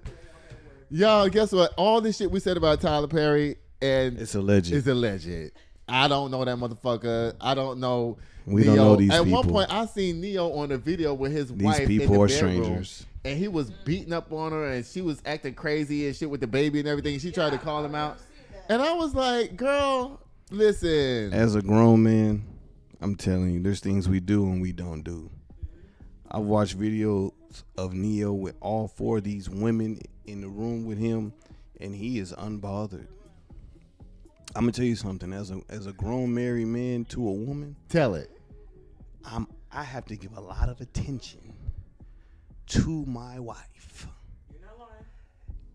Y'all, guess what? All this shit we said about Tyler Perry, and It's alleged. It's alleged. I don't know that motherfucker. I don't know We Neo. don't know these At people. one point, I seen Neo on a video with his These wife people in the are bedroom, strangers. and he was beating up on her, and she was acting crazy and shit with the baby and everything. And she tried to call him out, and I was like, "Girl, listen." As a grown man, I'm telling you, there's things we do and we don't do. I've watched videos of Neo with all four of these women in the room with him, and he is unbothered. I'm gonna tell you something. As a grown married man to a woman, Tell it. I have to give a lot of attention to my wife. You're not lying.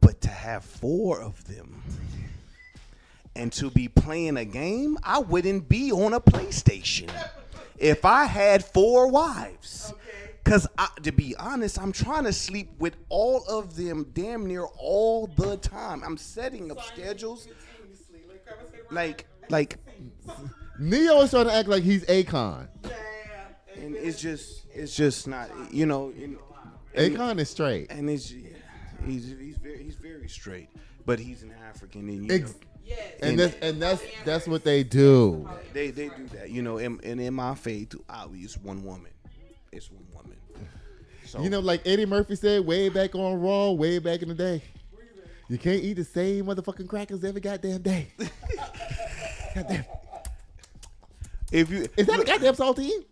But to have four of them and to be playing a game, I wouldn't be on a PlayStation if I had four wives. Because to be honest, I'm trying to sleep with all of them damn near all the time. I'm setting up schedules. Like Neo is trying to act like he's Akon. and it's just not, you know. Akon is straight. And he's very straight, but he's an African, and you know, And that's what they do. they do that, you know. And in my faith, it's one woman. It's one woman. So, You know, like Eddie Murphy said way back on Raw, way back in the day. You can't eat the same motherfucking crackers every goddamn day. Goddamn. if you Is that a goddamn saltine?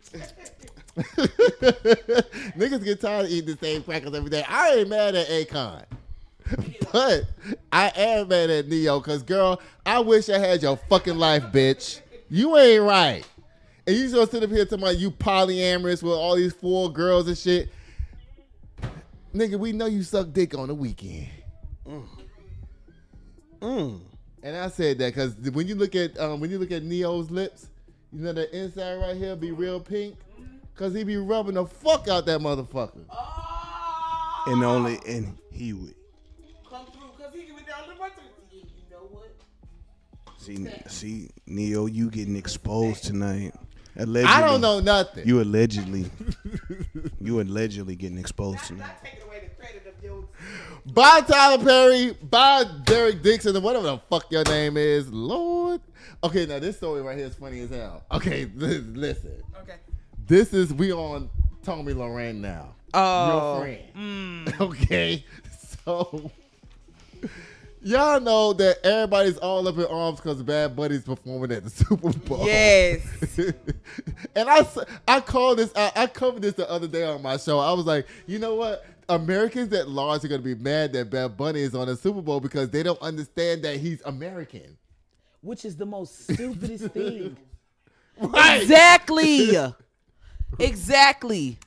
Niggas get tired of eating the same crackers every day. I ain't mad at Akon. But I am mad at Neo because, girl, I wish I had your fucking life, bitch. You ain't right. And you gonna sit up here talking about you polyamorous with all these four girls and shit. Nigga, we know you suck dick on the weekend. And I said that because when you look at Neo's lips, you know the inside right here be real pink, cause he be rubbing the fuck out that motherfucker. and he would Come through, cause he was down the button. You know what? see Neo, you getting exposed tonight. Allegedly, I don't know nothing. You allegedly getting exposed tonight. Not taking away the credit of yours. Bye Tyler Perry. Bye Derek Dixon, or whatever the fuck your name is. Lord. Okay, now this story right here is funny as hell. Okay, listen. Okay. This is we on Tomi Lahren now. Oh. Your friend. Okay. So y'all know that everybody's all up in arms because Bad Bunny's performing at the Super Bowl. Yes. And I called this out. I covered this the other day on my show. I was like, you know what? Americans at large are going to be mad that Bad Bunny is on the Super Bowl because they don't understand that he's American. Which is the most stupidest thing. Right. Exactly. Exactly.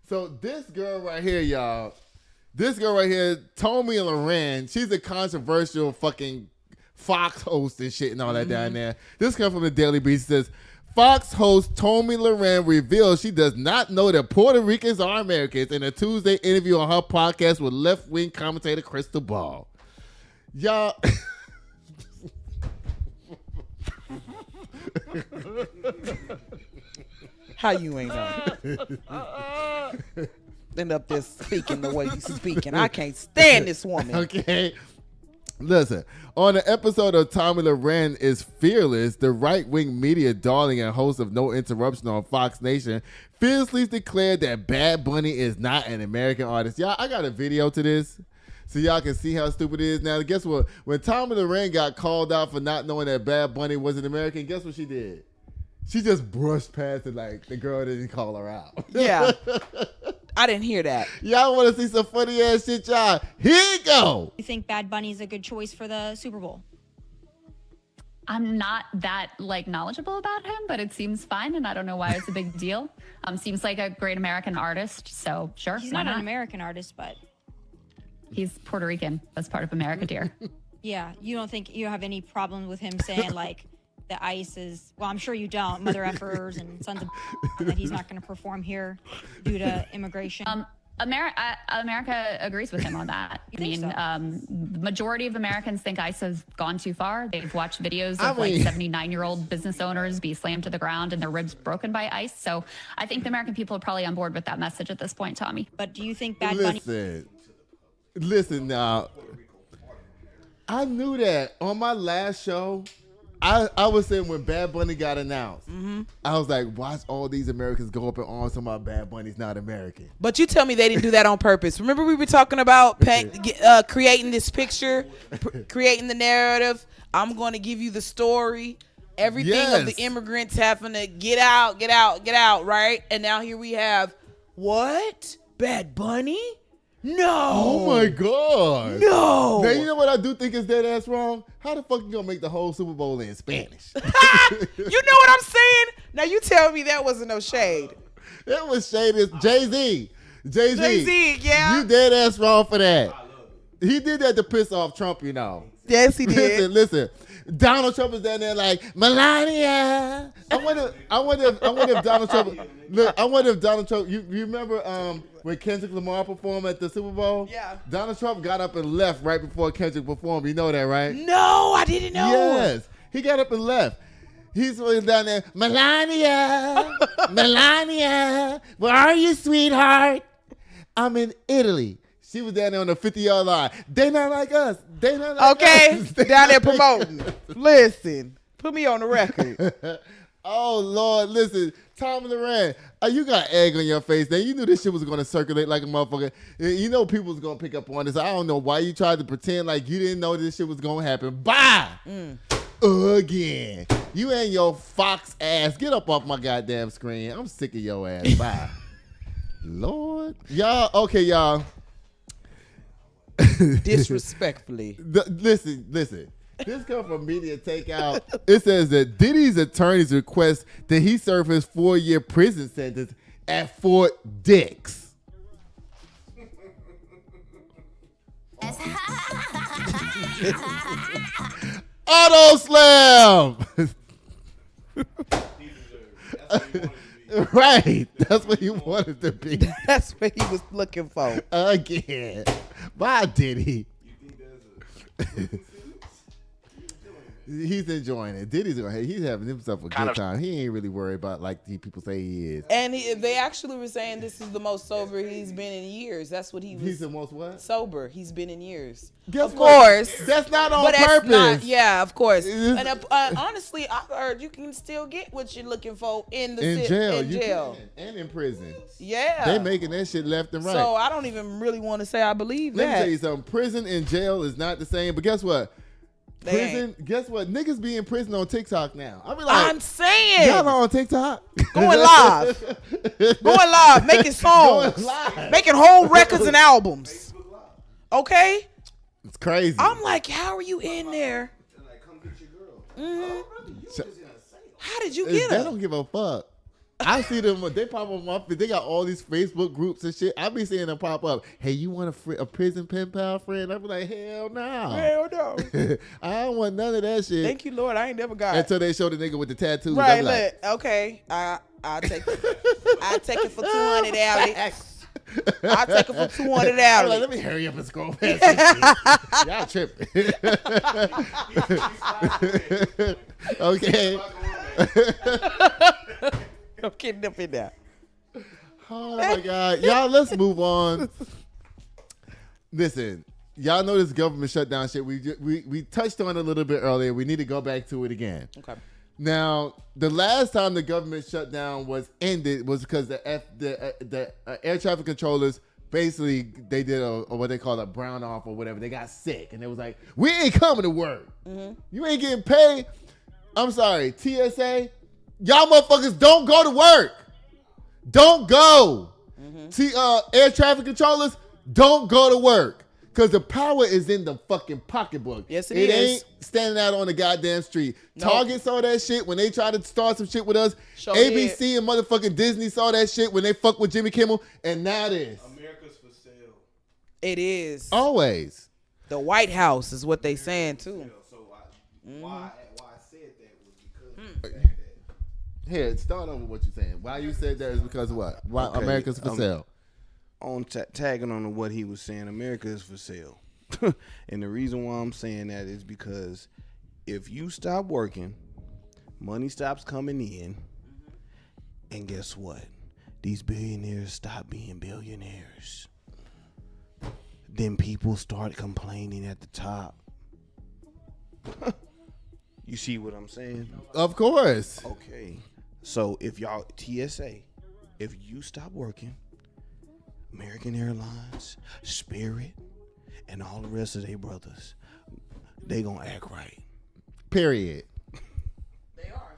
So this girl right here, y'all. This girl right here, Tomi Lahren. She's a controversial fucking Fox host and shit and all that down there. This comes from the Daily Beast. Says Fox host Tomi Lahren reveals she does not know that Puerto Ricans are Americans in a Tuesday interview on her podcast with left-wing commentator Crystal Ball. Y'all. How you ain't know? End up there speaking the way you speaking. I can't stand this woman. Okay. Listen, on the episode of Tomi Lahren is Fearless, the right-wing media darling and host of No Interruption on Fox Nation, fiercely declared that Bad Bunny is not an American artist. Y'all, I got a video to this so y'all can see how stupid it is. Now, guess what? When Tomi Lahren got called out for not knowing that Bad Bunny was an American, guess what she did? She just brushed past it like the girl didn't call her out. Yeah. I didn't hear that. Y'all want to see some funny ass shit, y'all? Here you go. You think Bad Bunny is a good choice for the Super Bowl? I'm not that knowledgeable about him, but it seems fine, and I don't know why it's a big deal. Seems like a great American artist, so sure. He's why not an American artist, but he's Puerto Rican. That's part of America, dear. yeah, you don't think you have any problem with him saying the ICE is, well, I'm sure you don't, mother effers and sons of and that he's not going to perform here due to immigration. America agrees with him on that. The majority of Americans think ICE has gone too far. They've watched videos of 79-year-old business owners be slammed to the ground and their ribs broken by ICE. So I think the American people are probably on board with that message at this point, Tommy. But do you think Bad Bunny... Listen now. I knew that on my last show. I was saying when Bad Bunny got announced, I was like, watch all these Americans go up in arms talking about Bad Bunny's not American. But you tell me they didn't do that on purpose. Remember we were talking about creating this picture, creating the narrative. I'm going to give you the story. Everything of the immigrants having to get out, right? And now here we have, what? Bad Bunny? No. Oh my God. No. Now you know what I do think is dead ass wrong? How the fuck you gonna make the whole Super Bowl in Spanish? You know what I'm saying? Now you tell me that wasn't no shade. That was shade. Is Jay-Z, yeah. You dead ass wrong for that. He did that to piss off Trump, you know. Yes, he did. Listen. Donald Trump is down there like Melania. I wonder if Donald Trump. Look, I wonder if Donald Trump. You remember when Kendrick Lamar performed at the Super Bowl? Yeah. Donald Trump got up and left right before Kendrick performed. You know that, right? No, I didn't know. Yes, he got up and left. He's down there, Melania, Melania, where are you, sweetheart? I'm in Italy. She was down there on the 50-yard line. They not like us. They not like us. Okay, down there promoting. Listen, put me on the record. Oh, Lord, listen. Tomi Lahren, you got egg on your face. Now, you knew this shit was going to circulate like a motherfucker. You know people was going to pick up on this. I don't know why you tried to pretend like you didn't know this shit was going to happen. Bye! Again. You and your fox ass. Get up off my goddamn screen. I'm sick of your ass. Bye. Lord. Y'all, okay, y'all. Disrespectfully. Listen. This comes from Media Takeout. It says that Diddy's attorneys request that he serve his 4-year prison sentence at Fort Dix. Auto slam. Right. That's what he wanted to be. That's what he was looking for. Again. Bye, Diddy. He's enjoying it. He's having himself a good time. He ain't really worried about like the people say he is. And they actually were saying this is the most sober he's been in years. That's what he was. He's the most what? Sober he's been in years. Guess of what? course. That's not on but purpose. Not, yeah, of course. And honestly, I heard you can still get what you're looking for in jail. You can. And in prison. Yeah. They making that shit left and right. So I don't even really want to say I believe that. Let me tell you something. Prison and jail is not the same. But guess what? Prison. Guess what? Niggas be in prison on TikTok now. I be like, I'm saying, y'all on TikTok, going live, making songs, making whole records and albums. Okay, it's crazy. I'm like, how are you in there? Mm-hmm. How did you get her? They don't give a fuck. I see them. They pop up my. They got all these Facebook groups and shit. I be seeing them pop up. Hey, you want a prison pen pal friend? I be like, hell no. Hell no. I don't want none of that shit. Thank you, Lord. I ain't never got it. Until they show the nigga with the tattoos. Right, like, okay. I'll take it. I'll take it for 200, Alex. I'll take it for 200, I'm Alex. like, let me hurry up and scroll past this shit. Y'all tripping. Okay. I'm kidding up in there. Oh my God. Y'all, let's move on. Listen, y'all know this government shutdown shit. We touched on it a little bit earlier. We need to go back to it again. Okay. Now, the last time the government shutdown was ended was because the air traffic controllers basically they did a what they call a brown off or whatever. They got sick and it was like, we ain't coming to work. Mm-hmm. You ain't getting paid. I'm sorry, TSA. Y'all motherfuckers don't go to work. Don't go. Mm-hmm. Air traffic controllers, don't go to work. Because the power is in the fucking pocketbook. Yes, it is. It ain't standing out on the goddamn street. Nope. Target saw that shit when they tried to start some shit with us. Sure ABC did. And motherfucking Disney saw that shit when they fucked with Jimmy Kimmel. And now this. America's for sale. It is. Always. The White House is what they saying, too. So why I said that was because of the fact that... Here, start over what you're saying. Why you said that is because of what? Why America's for sale? On tagging on to what he was saying, America is for sale. And the reason why I'm saying that is because if you stop working, money stops coming in, and guess what? These billionaires stop being billionaires. Then people start complaining at the top. You see what I'm saying? Of course. Okay. So if y'all, TSA, if you stop working, American Airlines, Spirit, and all the rest of their brothers, they gonna act right. Period. They are.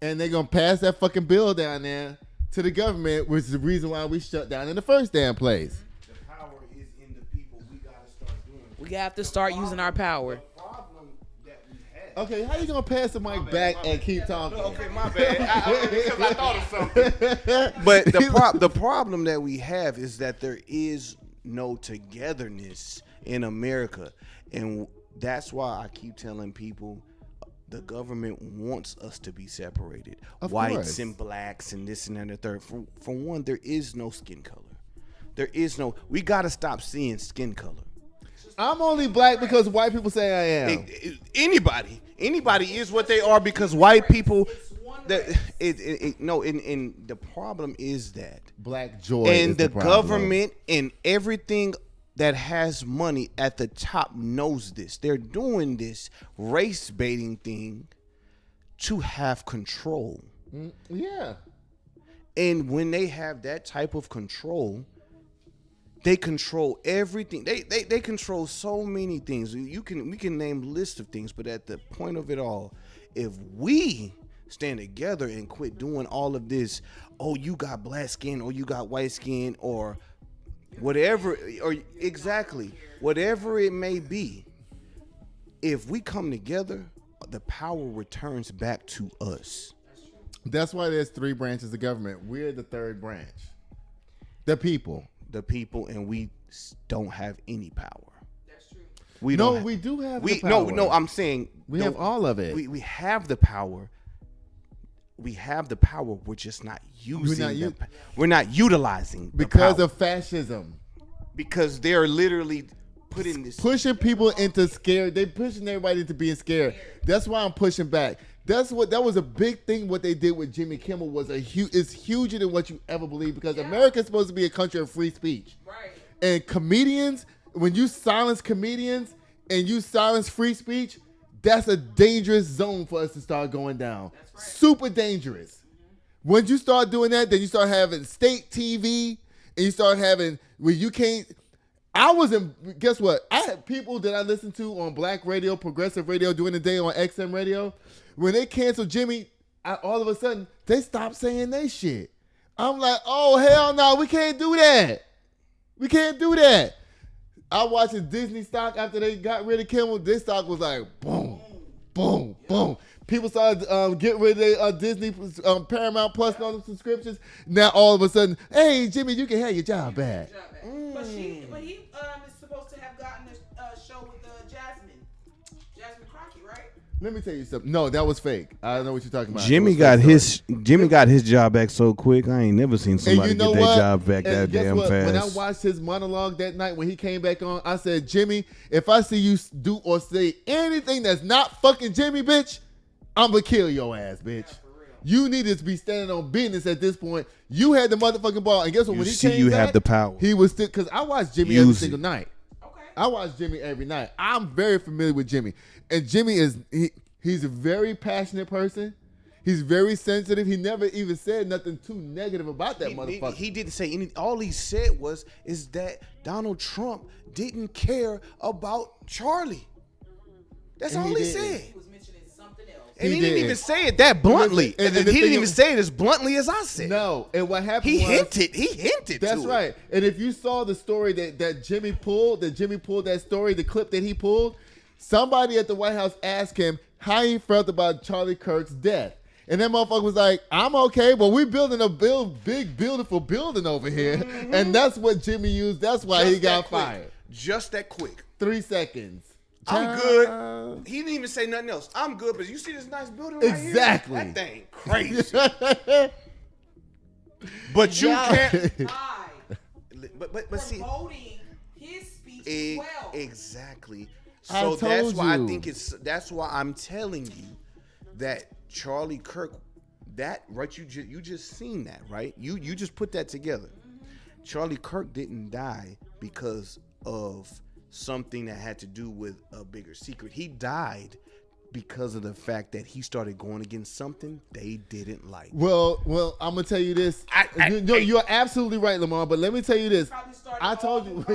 And they gonna pass that fucking bill down there to the government, which is the reason why we shut down in the first damn place. The power is in the people. We gotta start doing it. We have to start using our power. The problem that we have. Okay, how you gonna pass the mic back and keep talking? Okay, my bad. Because I thought of something. But the problem that we have is that there is no togetherness in America, and that's why I keep telling people the government wants us to be separated, of whites course. And blacks and this and that and the third. For one, there is no skin color. There is no. We got to stop seeing skin color. I'm only black because white people say I am. Anybody is what they are because white people. And the problem is that black joy and is the problem. Government and everything that has money at the top knows this. They're doing this race baiting thing to have control. Yeah. And when they have that type of control, they control everything. They control so many things. We can name a list of things, but at the point of it all, if we stand together and quit doing all of this, oh, you got black skin or you got white skin or whatever, or exactly whatever it may be, if we come together, the power returns back to us. That's why there's 3 branches of government. We're the 3rd branch. The people, and we don't have any power. That's true. We do have the power. No, I'm saying we have all of it. We have the power. We have the power. We're just not using. We're not utilizing because of fascism. Because they're literally pushing people into scared. They're pushing everybody into being scared. That's why I'm pushing back. That was a big thing. What they did with Jimmy Kimmel was it's huger than what you ever believe because America is supposed to be a country of free speech. Right. And comedians, when you silence comedians and you silence free speech, that's a dangerous zone for us to start going down. That's right. Super dangerous. Mm-hmm. Once you start doing that, then you start having state TV and you start having where you can't. Guess what? I had people that I listened to on black radio, progressive radio during the day on XM radio. When they canceled Jimmy, all of a sudden, they stopped saying they shit. I'm like, oh, hell no, we can't do that. We can't do that. I watched Disney stock after they got rid of Kimmel. This stock was like, boom. boom, boom. People started getting rid of their Disney, Paramount Plus and all the subscriptions. Now all of a sudden, hey, Jimmy, you can have your job back. But he is supposed to have gotten a show with Jasmine Crockett, right? Let me tell you something. No, that was fake. I don't know what you're talking about. Jimmy got his job back so quick. I ain't never seen somebody get their job back that damn fast. When I watched his monologue that night when he came back on, I said, Jimmy, if I see you do or say anything that's not fucking Jimmy, bitch, I'm gonna kill your ass, bitch. You needed to be standing on business at this point. You had the motherfucking ball, and guess what? When he came back, have the power. He was still, because I watched Jimmy every single night. Okay. I watch Jimmy every night. I'm very familiar with Jimmy, and Jimmy he's a very passionate person. He's very sensitive. He never even said nothing too negative about that motherfucker. He didn't say anything. All he said is that Donald Trump didn't care about Charlie. That's all he said. He was mentioning something else. And he didn't even say it that bluntly. And he didn't even say it as bluntly as I said. No. And what happened He hinted that's to right. it. And if you saw the story that Jimmy pulled that story, the clip that he pulled, somebody at the White House asked him how he felt about Charlie Kirk's death. And that motherfucker was like, I'm okay, but we building a big, beautiful building over here. Mm-hmm. And that's what Jimmy used. That's why he got fired. Just that quick. 3 seconds. I'm good. He didn't even say nothing else. I'm good, but you see this nice building right here? Exactly. That thing crazy. But you can't. But see, promoting his speech as well. Exactly. So that's why I'm telling you that Charlie Kirk, that right, you just seen that, right? You just put that together. Mm-hmm. Charlie Kirk didn't die because of something that had to do with a bigger secret. He died because of the fact that he started going against something they didn't like. Well, I'm gonna tell you this. You're absolutely right, Lamar. But let me tell you this. I told you.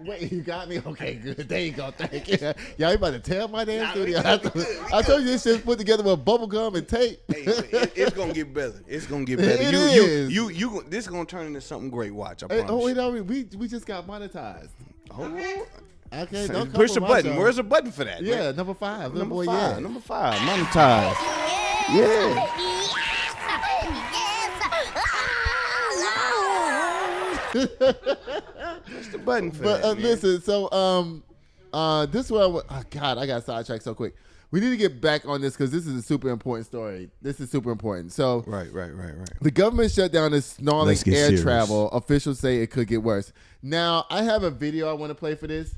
Wait, you got me. Okay, good. There you go. Thank you. Y'all about to tear my damn studio. I told you this shit's put together with bubble gum and tape. Hey, it's gonna get better. It's gonna get better. It is. This is gonna turn into something great. Watch. I promise. Oh, wait, we just got monetized. Okay, don't push the button. Show. Where's the button for that? Yeah, man? Number 5. Number 5. Number 5. Monetized. Yeah. Push the button for that. But listen, so this is what I got sidetracked so quick. We need to get back on this because this is a super important story. This is super important. So right. The government shutdown is snarling air serious. travel. Officials say it could get worse. Now, I have a video I want to play for this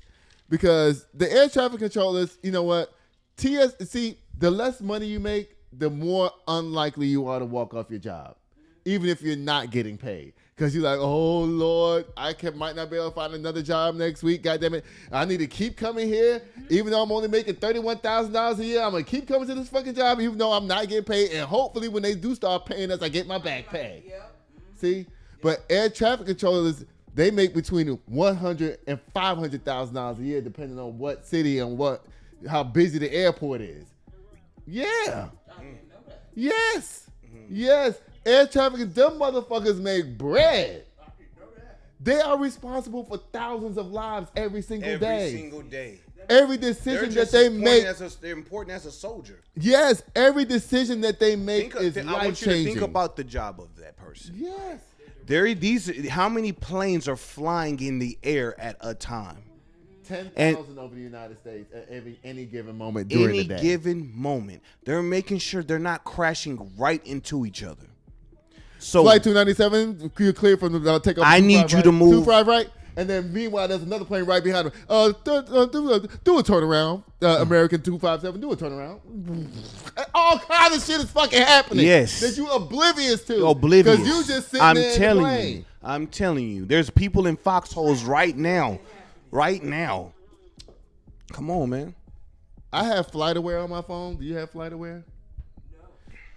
because the air traffic controllers, you know what? The less money you make, the more unlikely you are to walk off your job, even if you're not getting paid. Because you're like, oh, Lord, might not be able to find another job next week. God damn it. I need to keep coming here. Even though I'm only making $31,000 a year, I'm going to keep coming to this fucking job even though I'm not getting paid. And hopefully when they do start paying us, I get my back pay. See? But air traffic controllers, they make between $100,000 and $500,000 a year depending on what city and how busy the airport is. Yeah. Yes. Yes. Air traffic, them motherfuckers make bread. They are responsible for thousands of lives every single day. Every single day. Every decision that they make. They're important as a soldier. Yes, every decision that they make is life-changing. I want you to think about the job of that person. Yes. How many planes are flying in the air at a time? 10,000 over the United States at any given moment during the day. Any given moment. They're making sure they're not crashing right into each other. So Flight 297, you're clear from the takeoff. I need you to move 25 right, and then meanwhile there's another plane right behind him. Do a turnaround, American 257. Do a turnaround. All kinds of shit is fucking happening. Yes, that you oblivious to. Oblivious. Because you just sitting there in the plane. I'm telling you. There's people in foxholes right now. Right now. Come on, man. I have FlightAware on my phone. Do you have FlightAware?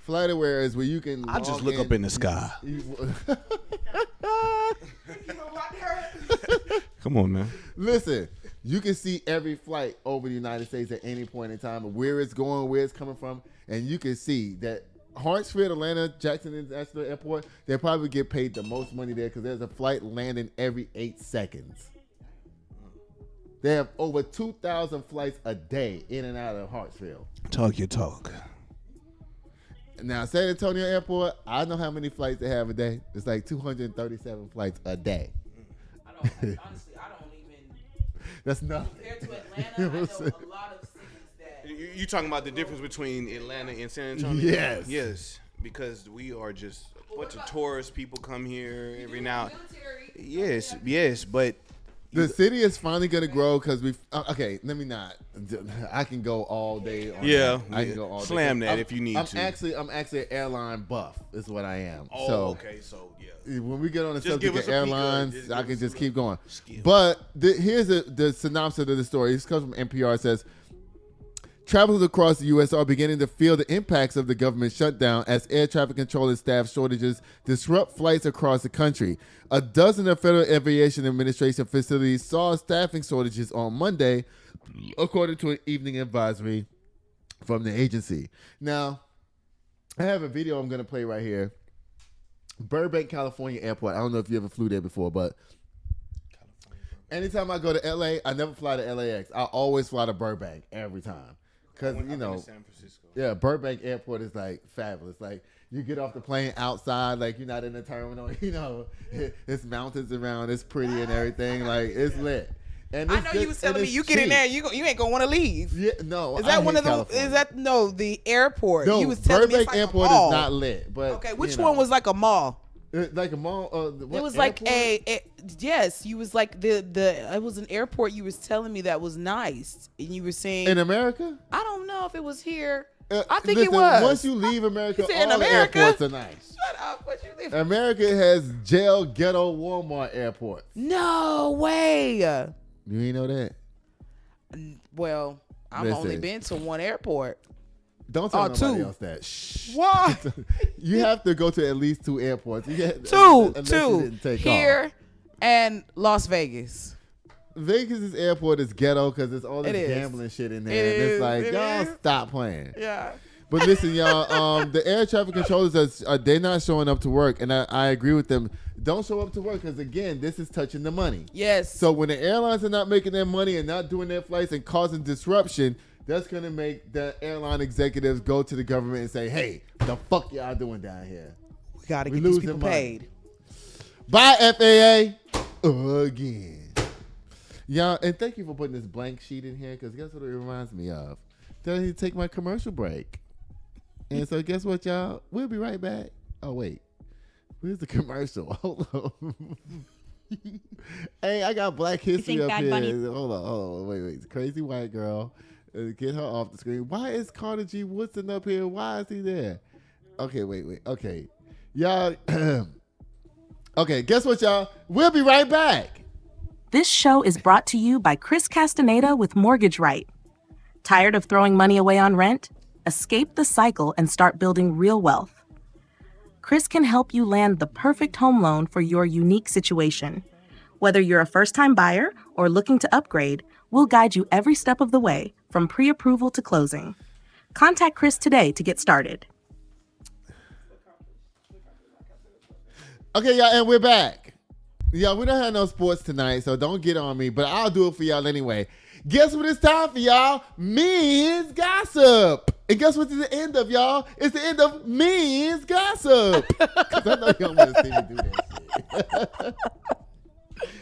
FlightAware is where you can. I just look up in the sky. Come on, man. Listen, you can see every flight over the United States at any point in time, of where it's going, where it's coming from, and you can see that Hartsfield, Atlanta, Jackson International Airport, they probably get paid the most money there because there's a flight landing every 8 seconds. They have over 2,000 flights a day in and out of Hartsfield. Talk your talk. Now, San Antonio Airport, I know how many flights they have a day. It's like 237 flights a day. Honestly, I don't even. That's nothing. Compared to Atlanta, I know a lot of cities that. You talking about the difference between Atlanta and San Antonio? Yes. Yes, because we are just a bunch of tourist people come here every now. Yes, but the city is finally going to grow because we. Okay, let me not. I can go all day. I can go all day. Slam that if you need to. I'm actually an airline buff. Is what I am. Oh, so, okay. So yeah. When we get on the Just subject give us of a peek airlines, I can just keep going. skill. But here's the synopsis of the story. This comes from NPR. It says, travelers across the U.S. are beginning to feel the impacts of the government shutdown as air traffic control and staff shortages disrupt flights across the country. A dozen of Federal Aviation Administration facilities saw staffing shortages on Monday, according to an evening advisory from the agency. Now, I have a video I'm going to play right here. Burbank, California Airport. I don't know if you ever flew there before, but anytime I go to LA, I never fly to LAX. I always fly to Burbank every time. Because, San Francisco. Yeah, Burbank Airport is like fabulous. Like, you get off the plane outside, like you're not in the terminal, it's mountains around, it's pretty and everything. Like, it's lit. And I know you was telling me you get in there, you ain't gonna want to leave. Yeah, no. Is that one of the? Is that the airport? No, you was telling Burbank me it's like Airport a mall. is not lit. But okay, which one was like a mall? Like a mall. It was like yes. You was like it was an airport. You was telling me that was nice, and you were saying in America. I don't know if it was here. I think listen, it was. Once you leave America, all America? the airports are nice. Shut up! What you leave? America has jail, ghetto, Walmart airports. No way. You ain't know that? Well, I've only been to one airport. Don't tell nobody two. else that. Shh. Why? You have to go to at least 2 airports. Two here here and Las Vegas. Vegas' airport is ghetto because there's all this gambling shit in there. And it's like, y'all stop playing. Yeah. But listen, y'all, the air traffic controllers, they're not showing up to work. And I agree with them. Don't show up to work because, again, this is touching the money. Yes. So when the airlines are not making their money and not doing their flights and causing disruption, that's going to make the airline executives go to the government and say, hey, the fuck y'all doing down here? We got to get these people paid. Bye, FAA. Again. Y'all, and thank you for putting this blank sheet in here because guess what it reminds me of? Then I need to take my commercial break. And so guess what, y'all? We'll be right back. Oh, wait. Where's the commercial? Hold on. Hey, I got Black History up here. Hold on. Wait. Crazy white girl. Get her off the screen. Why is Carter G. Woodson up here? Why is he there? Okay, wait. Okay. Y'all. Okay, guess what, y'all? We'll be right back. This show is brought to you by Chris Castaneda with Mortgage Right. Tired of throwing money away on rent? Escape the cycle and start building real wealth. Chris can help you land the perfect home loan for your unique situation. Whether you're a first-time buyer or looking to upgrade, we'll guide you every step of the way, from pre-approval to closing. Contact Chris today to get started. Okay, y'all, and we're back. Y'all, we don't have no sports tonight, so don't get on me, but I'll do it for y'all anyway. Guess what it's time for, y'all? Men's Gossip. And guess what it's the end of, y'all? It's the end of Men's Gossip. Because I know y'all want to see me do that shit.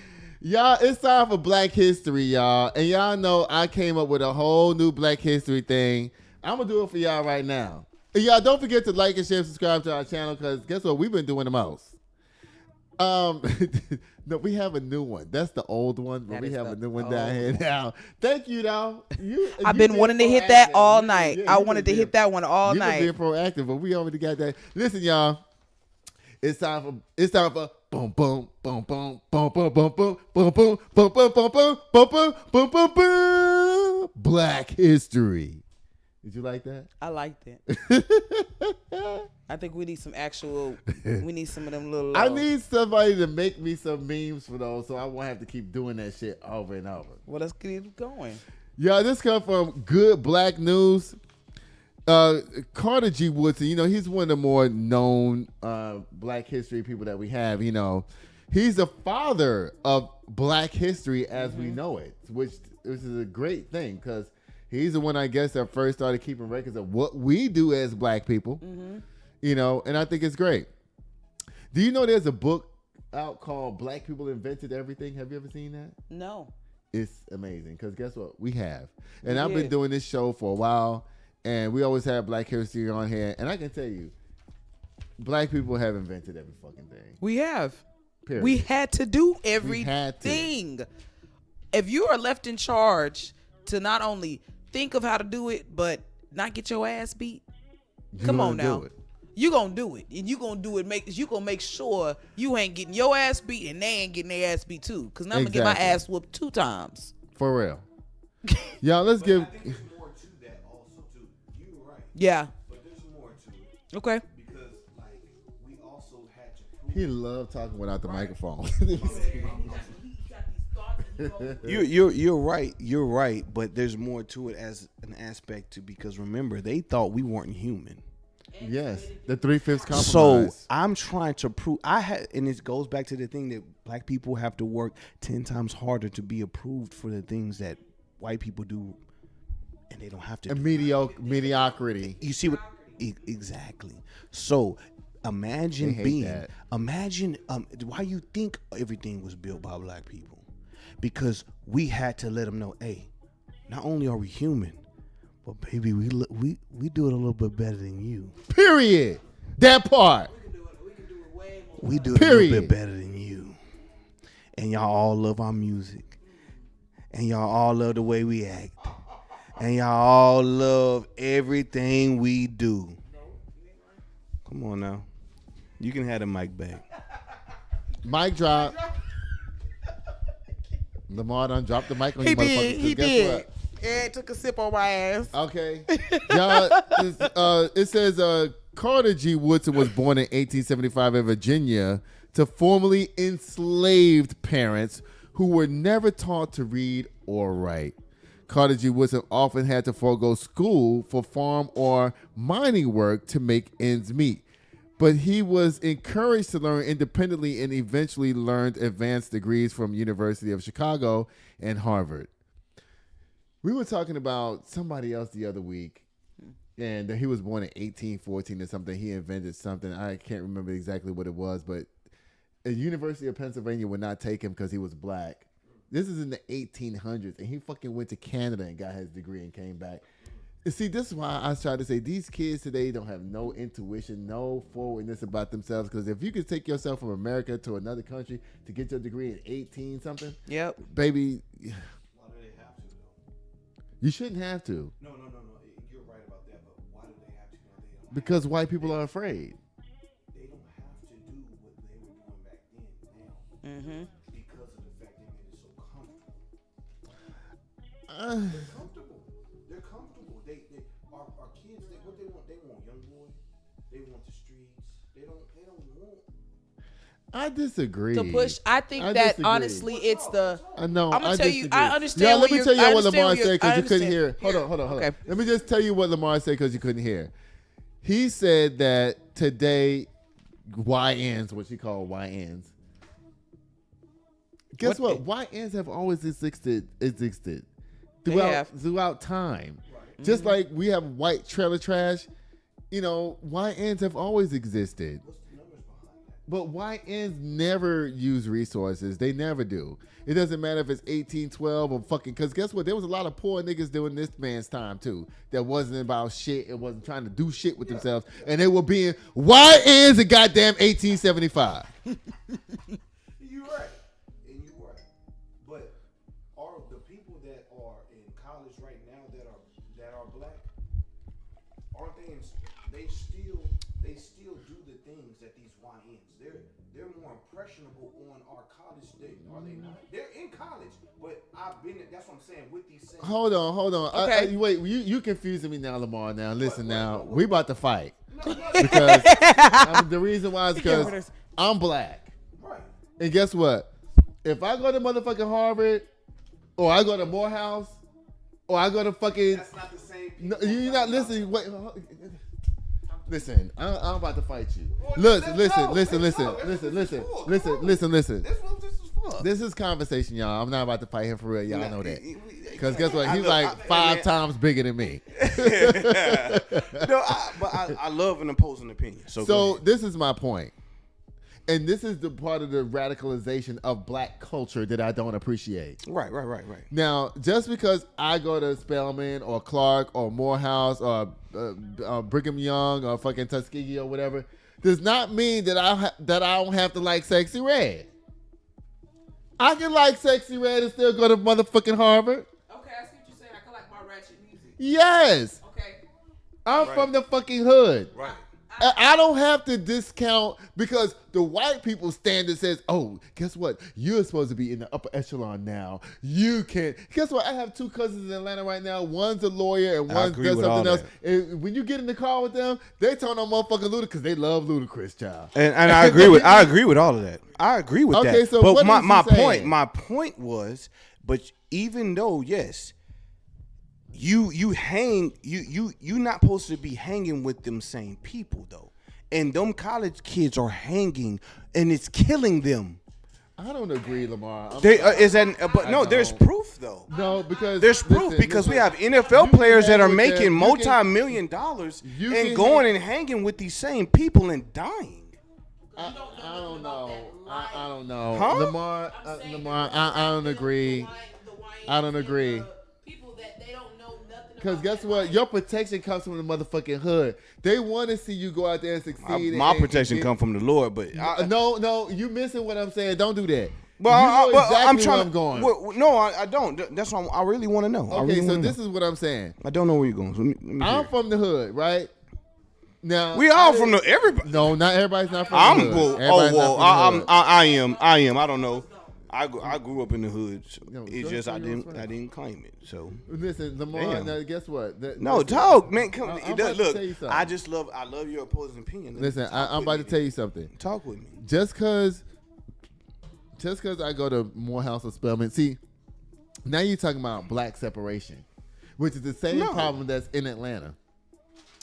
Y'all, it's time for Black History, y'all. And y'all know I came up with a whole new Black History thing. I'm going to do it for y'all right now. And y'all, don't forget to like and share and subscribe to our channel because guess what? We've been doing the most. No, we have a new one. That's the old one, but we have a new one down here now. Thank you, though. I've been wanting to hit that all night. I wanted to hit that one all night. You've been proactive, but we already got that. Listen, y'all. It's time for boom boom boom boom boom boom boom boom boom boom boom boom boom boom boom boom boom boom Black History. Did you like that? I liked it. I think we need some we need some of them little. I need somebody to make me some memes for those so I won't have to keep doing that shit over and over. Well, let's keep going. Yeah, this comes from Good Black News. Carter G. Woodson, he's one of the more known Black history people that we have. He's the father of Black history as we know it, which is a great thing because he's the one, I guess, that first started keeping records of what we do as Black people. You know, and I think it's great. Do you know there's a book out called Black People Invented Everything? Have you ever seen that? No. It's amazing because guess what? We have. And I've been doing this show for a while, and we always have Black history on here. And I can tell you, Black people have invented every fucking thing. We have. Period. We had to do everything. If you are left in charge to not only think of how to do it, but not get your ass beat, come on now. You gonna do it, and you gonna do it. You gonna make sure you ain't getting your ass beat, and they ain't getting their ass beat too. Cause now I'm gonna get my ass whooped 2 times. For real. Y'all, let's give. I think there's more to that also too. You're right. Yeah. But there's more to it. Okay. Because like we also had to. He loved talking without the microphone. You're right. You're right. But there's more to it as an aspect to because remember they thought we weren't human. Yes, the 3/5 compromise. So I'm trying to prove and it goes back to the thing that Black people have to work 10 times harder to be approved for the things that white people do, and they don't have to. Mediocrity. You see what? Exactly. So imagine why you think everything was built by Black people, because we had to let them know, hey, not only are we human. But baby, we do it a little bit better than you. Period. That part. We do it a little bit better than you. And y'all all love our music. And y'all all love the way we act. And y'all all love everything we do. Come on now. You can have the mic back. Mic drop. Lamar done dropped the mic on you motherfuckers. He did. What? Ed took a sip on my ass. Okay. Y'all, it says Carter G. Woodson was born in 1875 in Virginia to formerly enslaved parents who were never taught to read or write. Carter G. Woodson often had to forego school for farm or mining work to make ends meet. But he was encouraged to learn independently and eventually learned advanced degrees from University of Chicago and Harvard. We were talking about somebody else the other week, and he was born in 1814 or something. He invented something. I can't remember exactly what it was, but the University of Pennsylvania would not take him because he was Black. This is in the 1800s, and he fucking went to Canada and got his degree and came back. And see, this is why I try to say these kids today don't have no intuition, no forwardness about themselves. Because if you could take yourself from America to another country to get your degree in 18-something, yep, baby. Why do they have to, though? You shouldn't have to. No. You're right about that, but why do they have to? No, because white people are afraid. They don't have to do what they were doing back then now. Mm-hmm. Because of the fact that it is so comfortable. They're comfortable. They're comfortable. Our kids, what they want? They want young boy. They want the streets. They don't want. I disagree. To push, I think that disagree. Honestly, it's the. No, I'm gonna tell disagree. you. I understand. Yeah, let me tell you what Lamar said because you couldn't hear. Hold on. Okay. Let me just tell you what Lamar said because you couldn't hear. He said that today, YNs, what you call YNs. Guess what? YNs have always existed throughout time. Right. Just like we have white trailer trash, YNs have always existed. But YNs never use resources. They never do. It doesn't matter if it's 1812 or fucking, because guess what? There was a lot of poor niggas during this man's time, too, that wasn't about shit. It wasn't trying to do shit with themselves. And they were being YNs in goddamn 1875. You're right. And you're right. But are the people that are in college right now that are Black, aren't they they still do the things that these YNs, they're more impressionable on our college day, are they not? They're in college, but that's what I'm saying with these same. Hold on. Okay. Wait, you confusing me now, Lamar. Now listen, we about to fight because the reason why is because I'm Black, right? And guess what? If I go to motherfucking Harvard, or I go to Morehouse, or I go to fucking, that's not the same. No, you're not listening. Wait. Listen, I'm about to fight you. Listen. That's what this is for. This is conversation, y'all. I'm not about to fight him for real. Y'all know that. Because guess what? He's like 5 times bigger than me. No, I love an opposing opinion. So this is my point. And this is the part of the radicalization of black culture that I don't appreciate. Right. Now, just because I go to Spelman or Clark or Morehouse or Brigham Young or fucking Tuskegee or whatever, does not mean that I don't have to like Sexy Red. I can like Sexy Red and still go to motherfucking Harvard. Okay, I see what you're saying. I can like my ratchet music. Yes. Okay. I'm from the fucking hood. Right. I don't have to discount because the white people standard says, oh, guess what? You're supposed to be in the upper echelon now. You can't. Guess what? I have 2 cousins in Atlanta right now. One's a lawyer and one does something else. And when you get in the car with them, they turn on motherfucking Ludacris because they love Ludacris, child. And I agree with all of that. I agree with that. Okay, so but what my point was, but even though, yes, you hang, you not supposed to be hanging with them same people though, and them college kids are hanging, and it's killing them. I don't agree, Lamar. There's proof though. No, because there's proof because we have NFL players that are making multi-million dollars and going and hanging with these same people and dying. I don't know. I don't know. Huh? Lamar, I don't agree. I don't agree. Because guess what? Your protection comes from the motherfucking hood. They want to see you go out there and succeed. My protection come from the Lord, but no, you missing what I'm saying. Don't do that. Well, I'm trying. Where I'm going. No, I don't. That's what I really want to know. Okay, so this is what I'm saying. I don't know where you're going. So let me I'm hear. from the hood, right? Now We all from the everybody. No, not everybody's not from the hood. I am. I don't know. I grew up in the hood. So it's just I didn't claim it. So listen, Lamar. Now guess what? Talk, man. Come I'm look. about to tell you something. I love your opposing opinion. Listen, I'm about to tell you something. Talk with me. Just cause I go to Morehouse or Spelman. See, now you're talking about black separation, which is the same problem that's in Atlanta.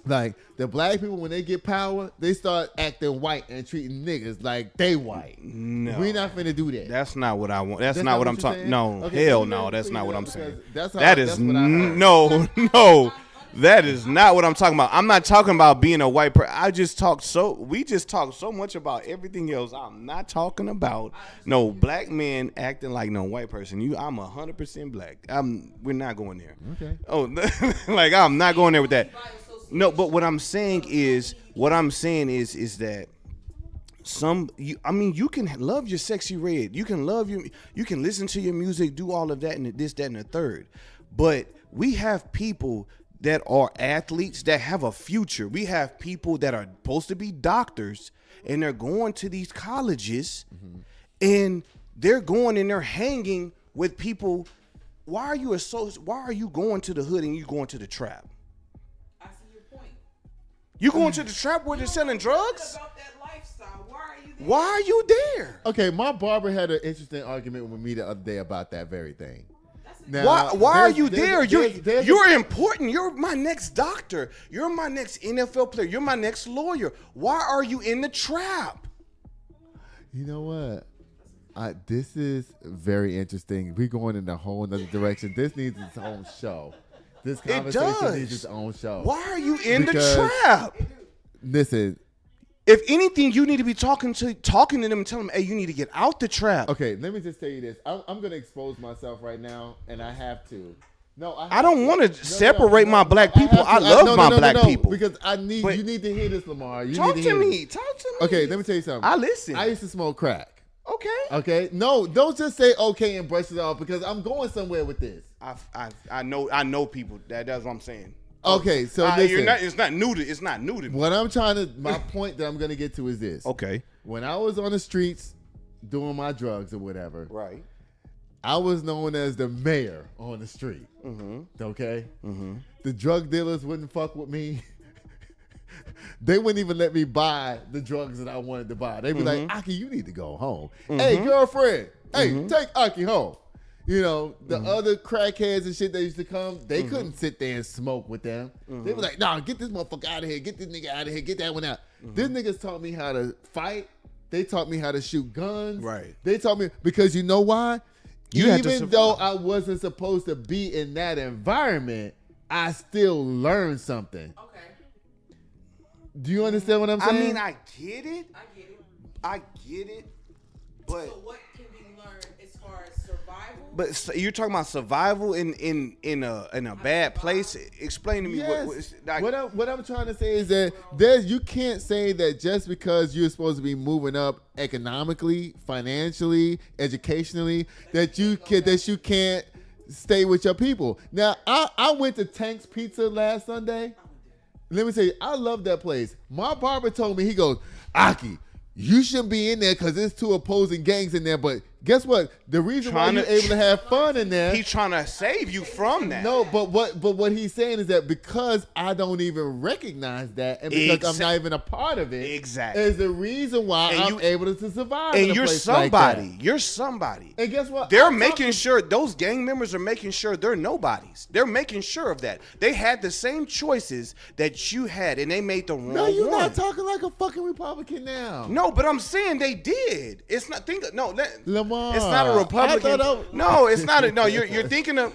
Like, the black people, when they get power, they start acting white and treating niggas like they white. No. We're not finna do that. That's not what I want. That's not what I'm talking. No, okay, hell so no. That's not what I'm saying. That's That is no. That is not what I'm talking about. I'm not talking about being a white person. We just talk so much about everything else. I'm not talking about no black man acting like no white person. I'm 100% black. We're not going there. Okay. Oh, like I'm not going there with that. No, but what I'm saying is that you can love your Sexy Red. You can listen to your music, do all of that and this, that, and the third. But we have people that are athletes that have a future. We have people that are supposed to be doctors and they're going to these colleges and they're going and they're hanging with people. Why are you going to the hood and you going to the trap? You going to the trap where they're selling drugs? About that lifestyle. Why are you there? Okay, my barber had an interesting argument with me the other day about that very thing. Now, why are you there? You're important. You're my next doctor. You're my next NFL player. You're my next lawyer. Why are you in the trap? You know what? This is very interesting. We're going in a whole other direction. This needs its own show. This conversation needs its own show. Why are you in the trap? Listen. If anything, you need to be talking to them and telling them, hey, you need to get out the trap. Okay, let me just tell you this. I'm going to expose myself right now, and I have to. No, I don't want to separate my black people. I love my black people. Because you need to hear this, Lamar. Talk to me. Okay, let me tell you something. I listen. I used to smoke crack. Okay. No, don't just say okay and brush it off because I'm going somewhere with this. I know people. That's what I'm saying. Okay, so listen. It's not new to me. What my point that I'm gonna get to is this. Okay. When I was on the streets doing my drugs or whatever, right, I was known as the mayor on the street. Mm-hmm. Okay. Mm-hmm. The drug dealers wouldn't fuck with me. They wouldn't even let me buy the drugs that I wanted to buy. They'd be like, Aki, you need to go home. Mm-hmm. Hey, girlfriend. Hey, take Aki home. You know, the other crackheads and shit that used to come, they couldn't sit there and smoke with them. They were like, nah, get this motherfucker out of here. Get this nigga out of here. Get that one out. These niggas taught me how to fight. They taught me how to shoot guns. Right. They taught me, because you know why? You had to Even though I wasn't supposed to be in that environment, I still learned something. Okay. Do you understand what I'm saying? I mean, I get it. But So what can be learned as far as survival? but you're talking about survival in a bad place. Explain to me Yes. like, What I'm trying to say is that you can't say that just because you're supposed to be moving up economically, financially, educationally, that you can't stay with your people. Now, I went to Tank's Pizza last Sunday. Let me tell you, I love that place. My barber told me, he goes, Aki, you shouldn't be in there because there's two opposing gangs in there. But guess what? The reason why you're able to have fun in there. he's trying to save you from that. No, but what he's saying is that because I don't even recognize that, and because I'm not even a part of it, Exactly. is the reason why And I'm able to survive. And in a you're place somebody. Like that. You're somebody. And guess what? They're making sure, those gang members are making sure they're nobodies. They're making sure of that. They had the same choices that you had, and they made the wrong No, you're one. not talking like a fucking Republican now. No, but I'm saying they did. It's not Lamar, it's not a Republican. No, it's not. No, you're thinking of.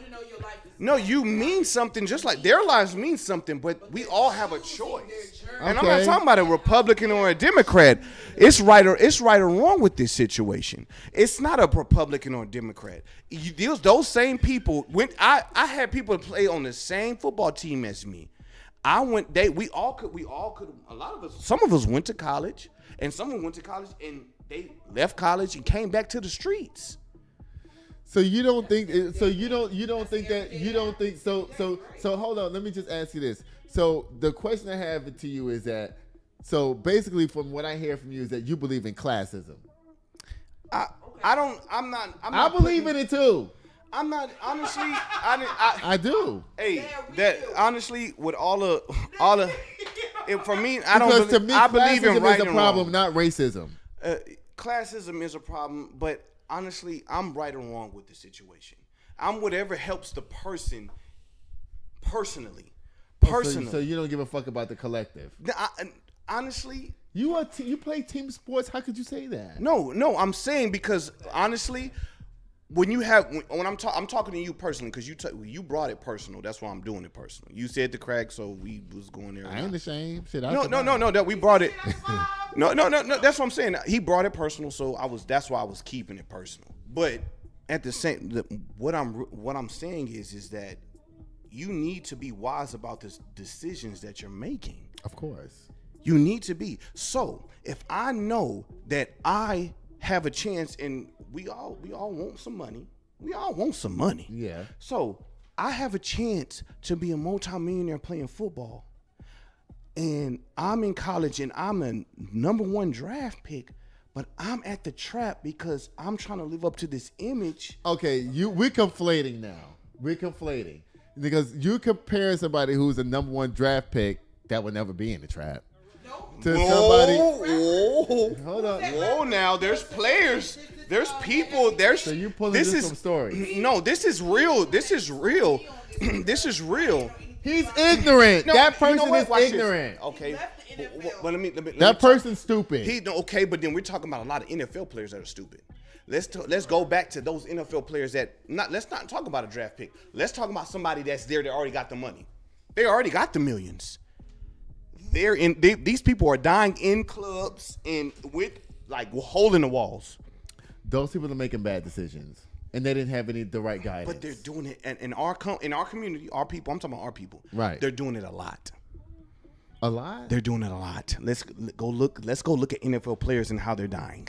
No, you mean something just like their lives mean something, but we all have a choice. And I'm not Okay. talking about a Republican or a Democrat. It's right or wrong with this situation. It's not a Republican or a Democrat. Those same people. I had people play on the same football team as me. We all could. A lot of us. Some of us went to college, and someone went to college and they left college and came back to the streets. So you don't think? So you don't think that? You don't think so? So hold on. Let me just ask you this. So the question I have to you is that. So basically, from what I hear from you, is that you believe in classism. I believe in it too. I'm not honestly. I do. Hey, that honestly, with all the, for me, I don't. Because to me, I believe in classism right is a and problem, wrong. not racism. Classism is a problem, but honestly, I'm right or wrong with the situation. I'm whatever helps the person personally. So you don't give a fuck about the collective. Honestly, you play team sports. How could you say that? no. I'm saying because honestly, when I'm talking to you personally, because you brought it personal. That's why I'm doing it personal. You said the crack, so we was going there. I ain't ashamed. Shit, No. That we brought it. No. That's what I'm saying. He brought it personal, so that's why I was keeping it personal. But at the same, what I'm saying is that you need to be wise about the decisions that you're making. Of course. You need to be. So if I know that I have a chance, and we all want some money. We all want some money. Yeah. So I have a chance to be a multimillionaire playing football. And I'm in college and I'm a #1 draft pick, but I'm at the trap because I'm trying to live up to this image. Okay, we're conflating now. We're conflating. Because you're comparing somebody who's a #1 draft pick that would never be in the trap. To somebody. Hold on. Whoa, now there's players. There's people. So you pulling this from stories. No, this is real. This is real. This is real. He's ignorant. No, that person what? is Watch this. ignorant. Okay. Well, let me That person's stupid. Okay, but then we're talking about a lot of NFL players that are stupid. Let's go back to those NFL players let's not talk about a draft pick. Let's talk about somebody that's there that already got the money. They already got the millions. These people are dying in clubs and with like hole in the walls. Those people are making bad decisions, and they didn't have the right guidance. But they're doing it in our community, our people. I'm talking about our people. Right. They're doing it a lot. A lot? They're doing it a lot. Let's go look at NFL players and how they're dying.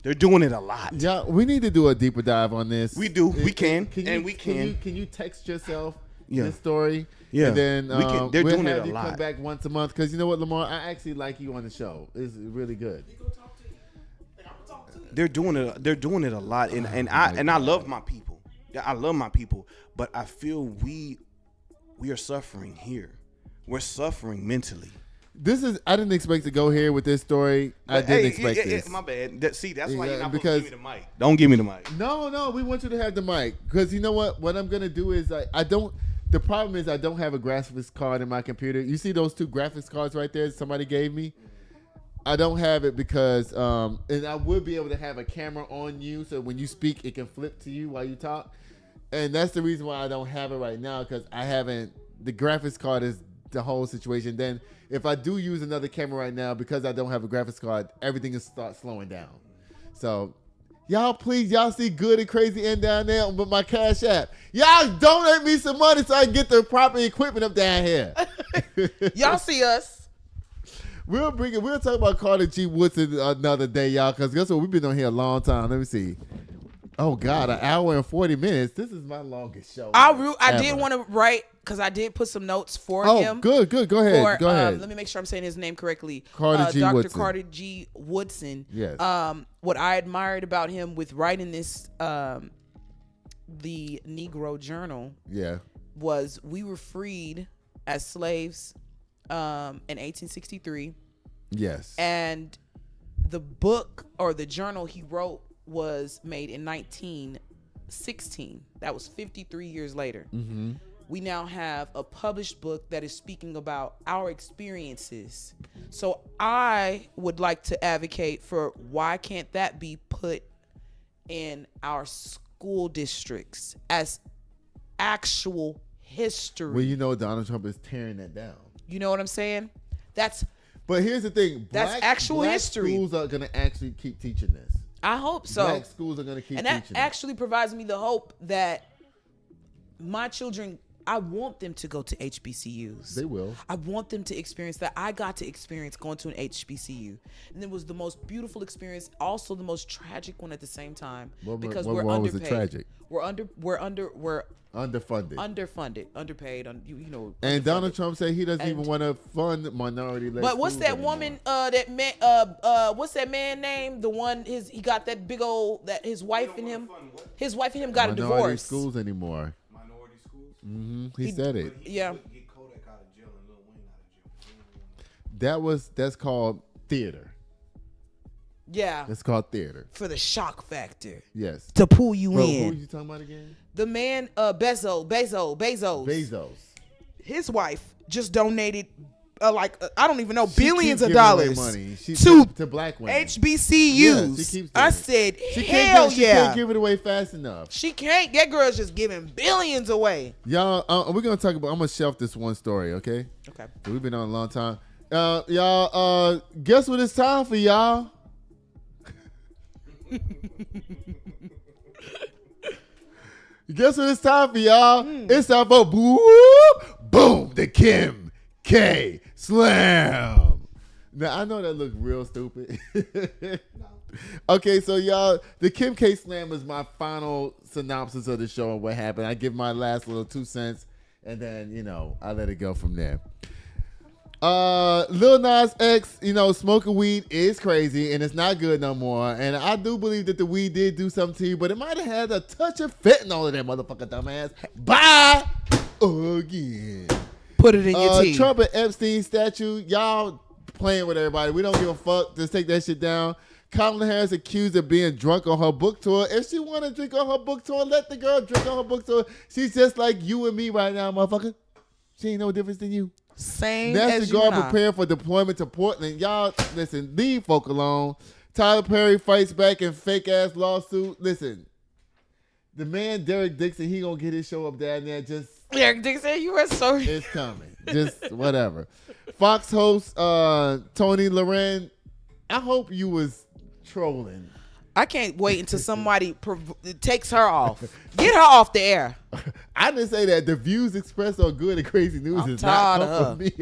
They're doing it a lot. Yeah, we need to do a deeper dive on this. We do. We can. Can you text yourself Yeah. this story? Yeah. And then They're we'll doing have it a you lot. come back once a month because you know what, Lamar, I actually like you on the show. It's really good. They're doing it. They're doing it a lot, and I love my people. I love my people, but I feel we are suffering here. We're suffering mentally. I didn't expect to go here with this story. I didn't expect this. My bad. That's why you're not because supposed to give me the mic. Don't give me the mic. No, we want you to have the mic because you know what? What I'm gonna do is I don't. The problem is I don't have a graphics card in my computer. You see those 2 graphics cards right there somebody gave me? I don't have it because and I would be able to have a camera on you so when you speak it can flip to you while you talk. And that's the reason why I don't have it right now because I haven't. The graphics card is the whole situation. Then if I do use another camera right now because I don't have a graphics card, everything is start slowing down. So y'all please, y'all see Good and Crazy N down there with my Cash App. Y'all donate me some money so I can get the proper equipment up down here. Y'all see us. We'll talk about Carter G. Woodson another day, y'all, because guess what? We've been on here a long time. Let me see. Oh, God, an hour and 40 minutes. This is my longest show. I did want to write, because I did put some notes for him. Oh, good. Go ahead. Go ahead. Let me make sure I'm saying his name correctly. Dr. Carter G. Woodson. Yes. What I admired about him with writing this, the Negro Journal, was we were freed as slaves in 1863. Yes. And the book or the journal he wrote was made in 1916. That was 53 years later. Mm-hmm. We now have a published book that is speaking about our experiences. So I would like to advocate for why can't that be put in our school districts as actual history? Well, you know Donald Trump is tearing that down. You know what I'm saying? But here's the thing. That's actual history. Schools are going to actually keep teaching this. I hope so. Black schools are going to keep teaching. And that actually provides me the hope that my children, I want them to go to HBCUs. They will. I want them to experience that. I got to experience going to an HBCU. And it was the most beautiful experience, also the most tragic one at the same time. Because we're underpaid. Was it tragic? We're underfunded, underpaid, you know. And Donald Trump said he doesn't even want to fund minority-led. But what's that woman? That man. What's that man name? The one he got that big old that his wife and him got a divorce. Minority schools anymore. Minority schools. Mm-hmm. He said it. Yeah. Get Kodak out of jail and Lil Wayne out of jail. That's called theater. Yeah. It's called theater. For the shock factor. Yes. To pull you in. Who are you talking about again? The man, Bezos. His wife just donated, I don't even know, billions of dollars money. To black women. HBCUs. Yeah, she keeps I said, hell she can't give it away fast enough. She can't. That girl's just giving billions away. Y'all, we're going to talk about, I'm going to shelf this one story, okay? Okay. We've been on a long time. Y'all, guess what it's time for, y'all? Guess what it's time for, y'all? It's time for boom, the Kim K Slam. Now I know that looks real stupid. Okay, so y'all, the Kim K Slam is my final synopsis of the show and what happened. I give my last little 2 cents and then I let it go from there. Lil Nas X, smoking weed is crazy and it's not good no more. And I do believe that the weed did do something to you, but it might have had a touch of fentanyl in that motherfucker dumbass. Bye again. Put it in your tea. Trump and Epstein statue, y'all playing with everybody. We don't give a fuck. Just take that shit down. Kamala Harris accused of being drunk on her book tour. If she want to drink on her book tour, let the girl drink on her book tour. She's just like you and me right now, motherfucker. She ain't no difference than you. Same National as you Guard and I. preparing for deployment to Portland. Y'all, listen, leave folk alone. Tyler Perry fights back in fake-ass lawsuit. Listen, the man Derek Dixon, he gonna get his show up down there. Derek Dixon, you are so... It's coming. Just whatever. Fox host Tomi Lahren, I hope you was trolling. I can't wait until somebody takes her off. Get her off the air. I didn't say that. The views expressed on Good and Crazy News is not come from me.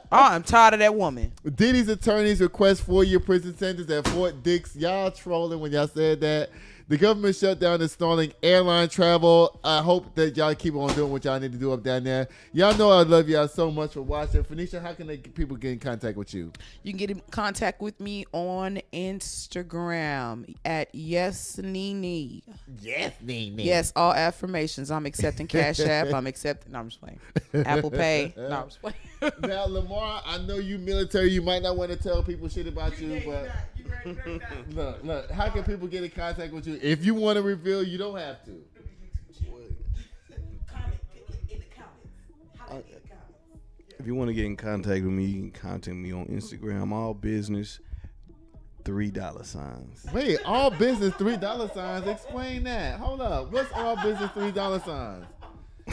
I'm tired of that woman. Diddy's attorneys request 4-year prison sentence at Fort Dix. Y'all trolling when y'all said that. The government shutdown is stalling airline travel. I hope that y'all keep on doing what y'all need to do up down there. Y'all know I love y'all so much for watching. Phoenicia, how can people get in contact with you? You can get in contact with me on Instagram at Yes Nene. Yes, Nene. Yes, all affirmations. I'm accepting Cash App. I'm accepting. No, I'm just playing. Apple Pay. No, I'm just playing. Now, Lamar, I know you military. You might not want to tell people shit about you, but look, how can people get in contact with you? If you want to reveal, you don't have to. If you want to get in contact with me, you can contact me on Instagram. All business, $3. Wait, all business $3? Explain that. Hold up. What's all business $3?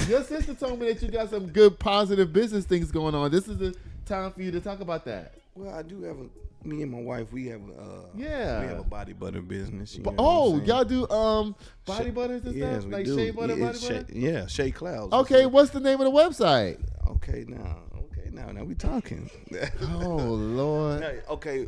Your sister told me that you got some good positive business things going on. This is the time for you to talk about that. Well, I do have me and my wife, we have we yeah. have a body butter business. You know Oh, y'all do body butters and yes, stuff? we Like do. shea butter, body butter? Yeah, Shea Clouds. Okay, what's the name of the website? Okay, now we talking. Oh, Lord. Now, okay,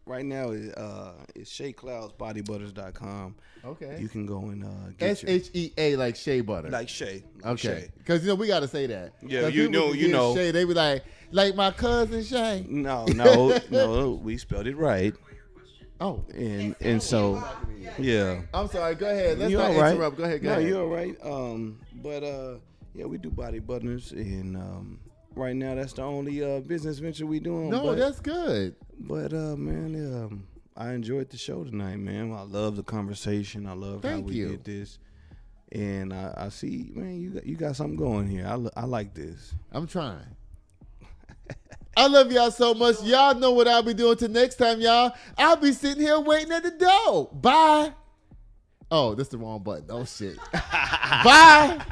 right now it's SheaCloudsBodyButters.com. Okay. You can go and get SHEA, like shea butter. like Shea. Okay. Because, we got to say that. Yeah, 'Cause you people know. get Shay, they be like my cousin Shay. No, we spelled it right. Oh. And so, yeah. I'm sorry. Go ahead. Let's You're not all right. interrupt. Go ahead. No, ahead. you're all right. But yeah, we do body butters, and right now that's the only business venture we doing. No, that's good. But man, I enjoyed the show tonight, man. I love the conversation. I love how we did this, and I see, man, you got something going here. I like this. I'm trying. I love y'all so much. Y'all know what I'll be doing till next time, y'all. I'll be sitting here waiting at the door. Bye. Oh, that's the wrong button. Oh, shit. Bye.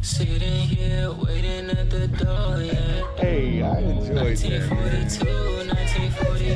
Sitting here waiting at the door, yeah. Hey, I enjoyed that. 1942, 1940.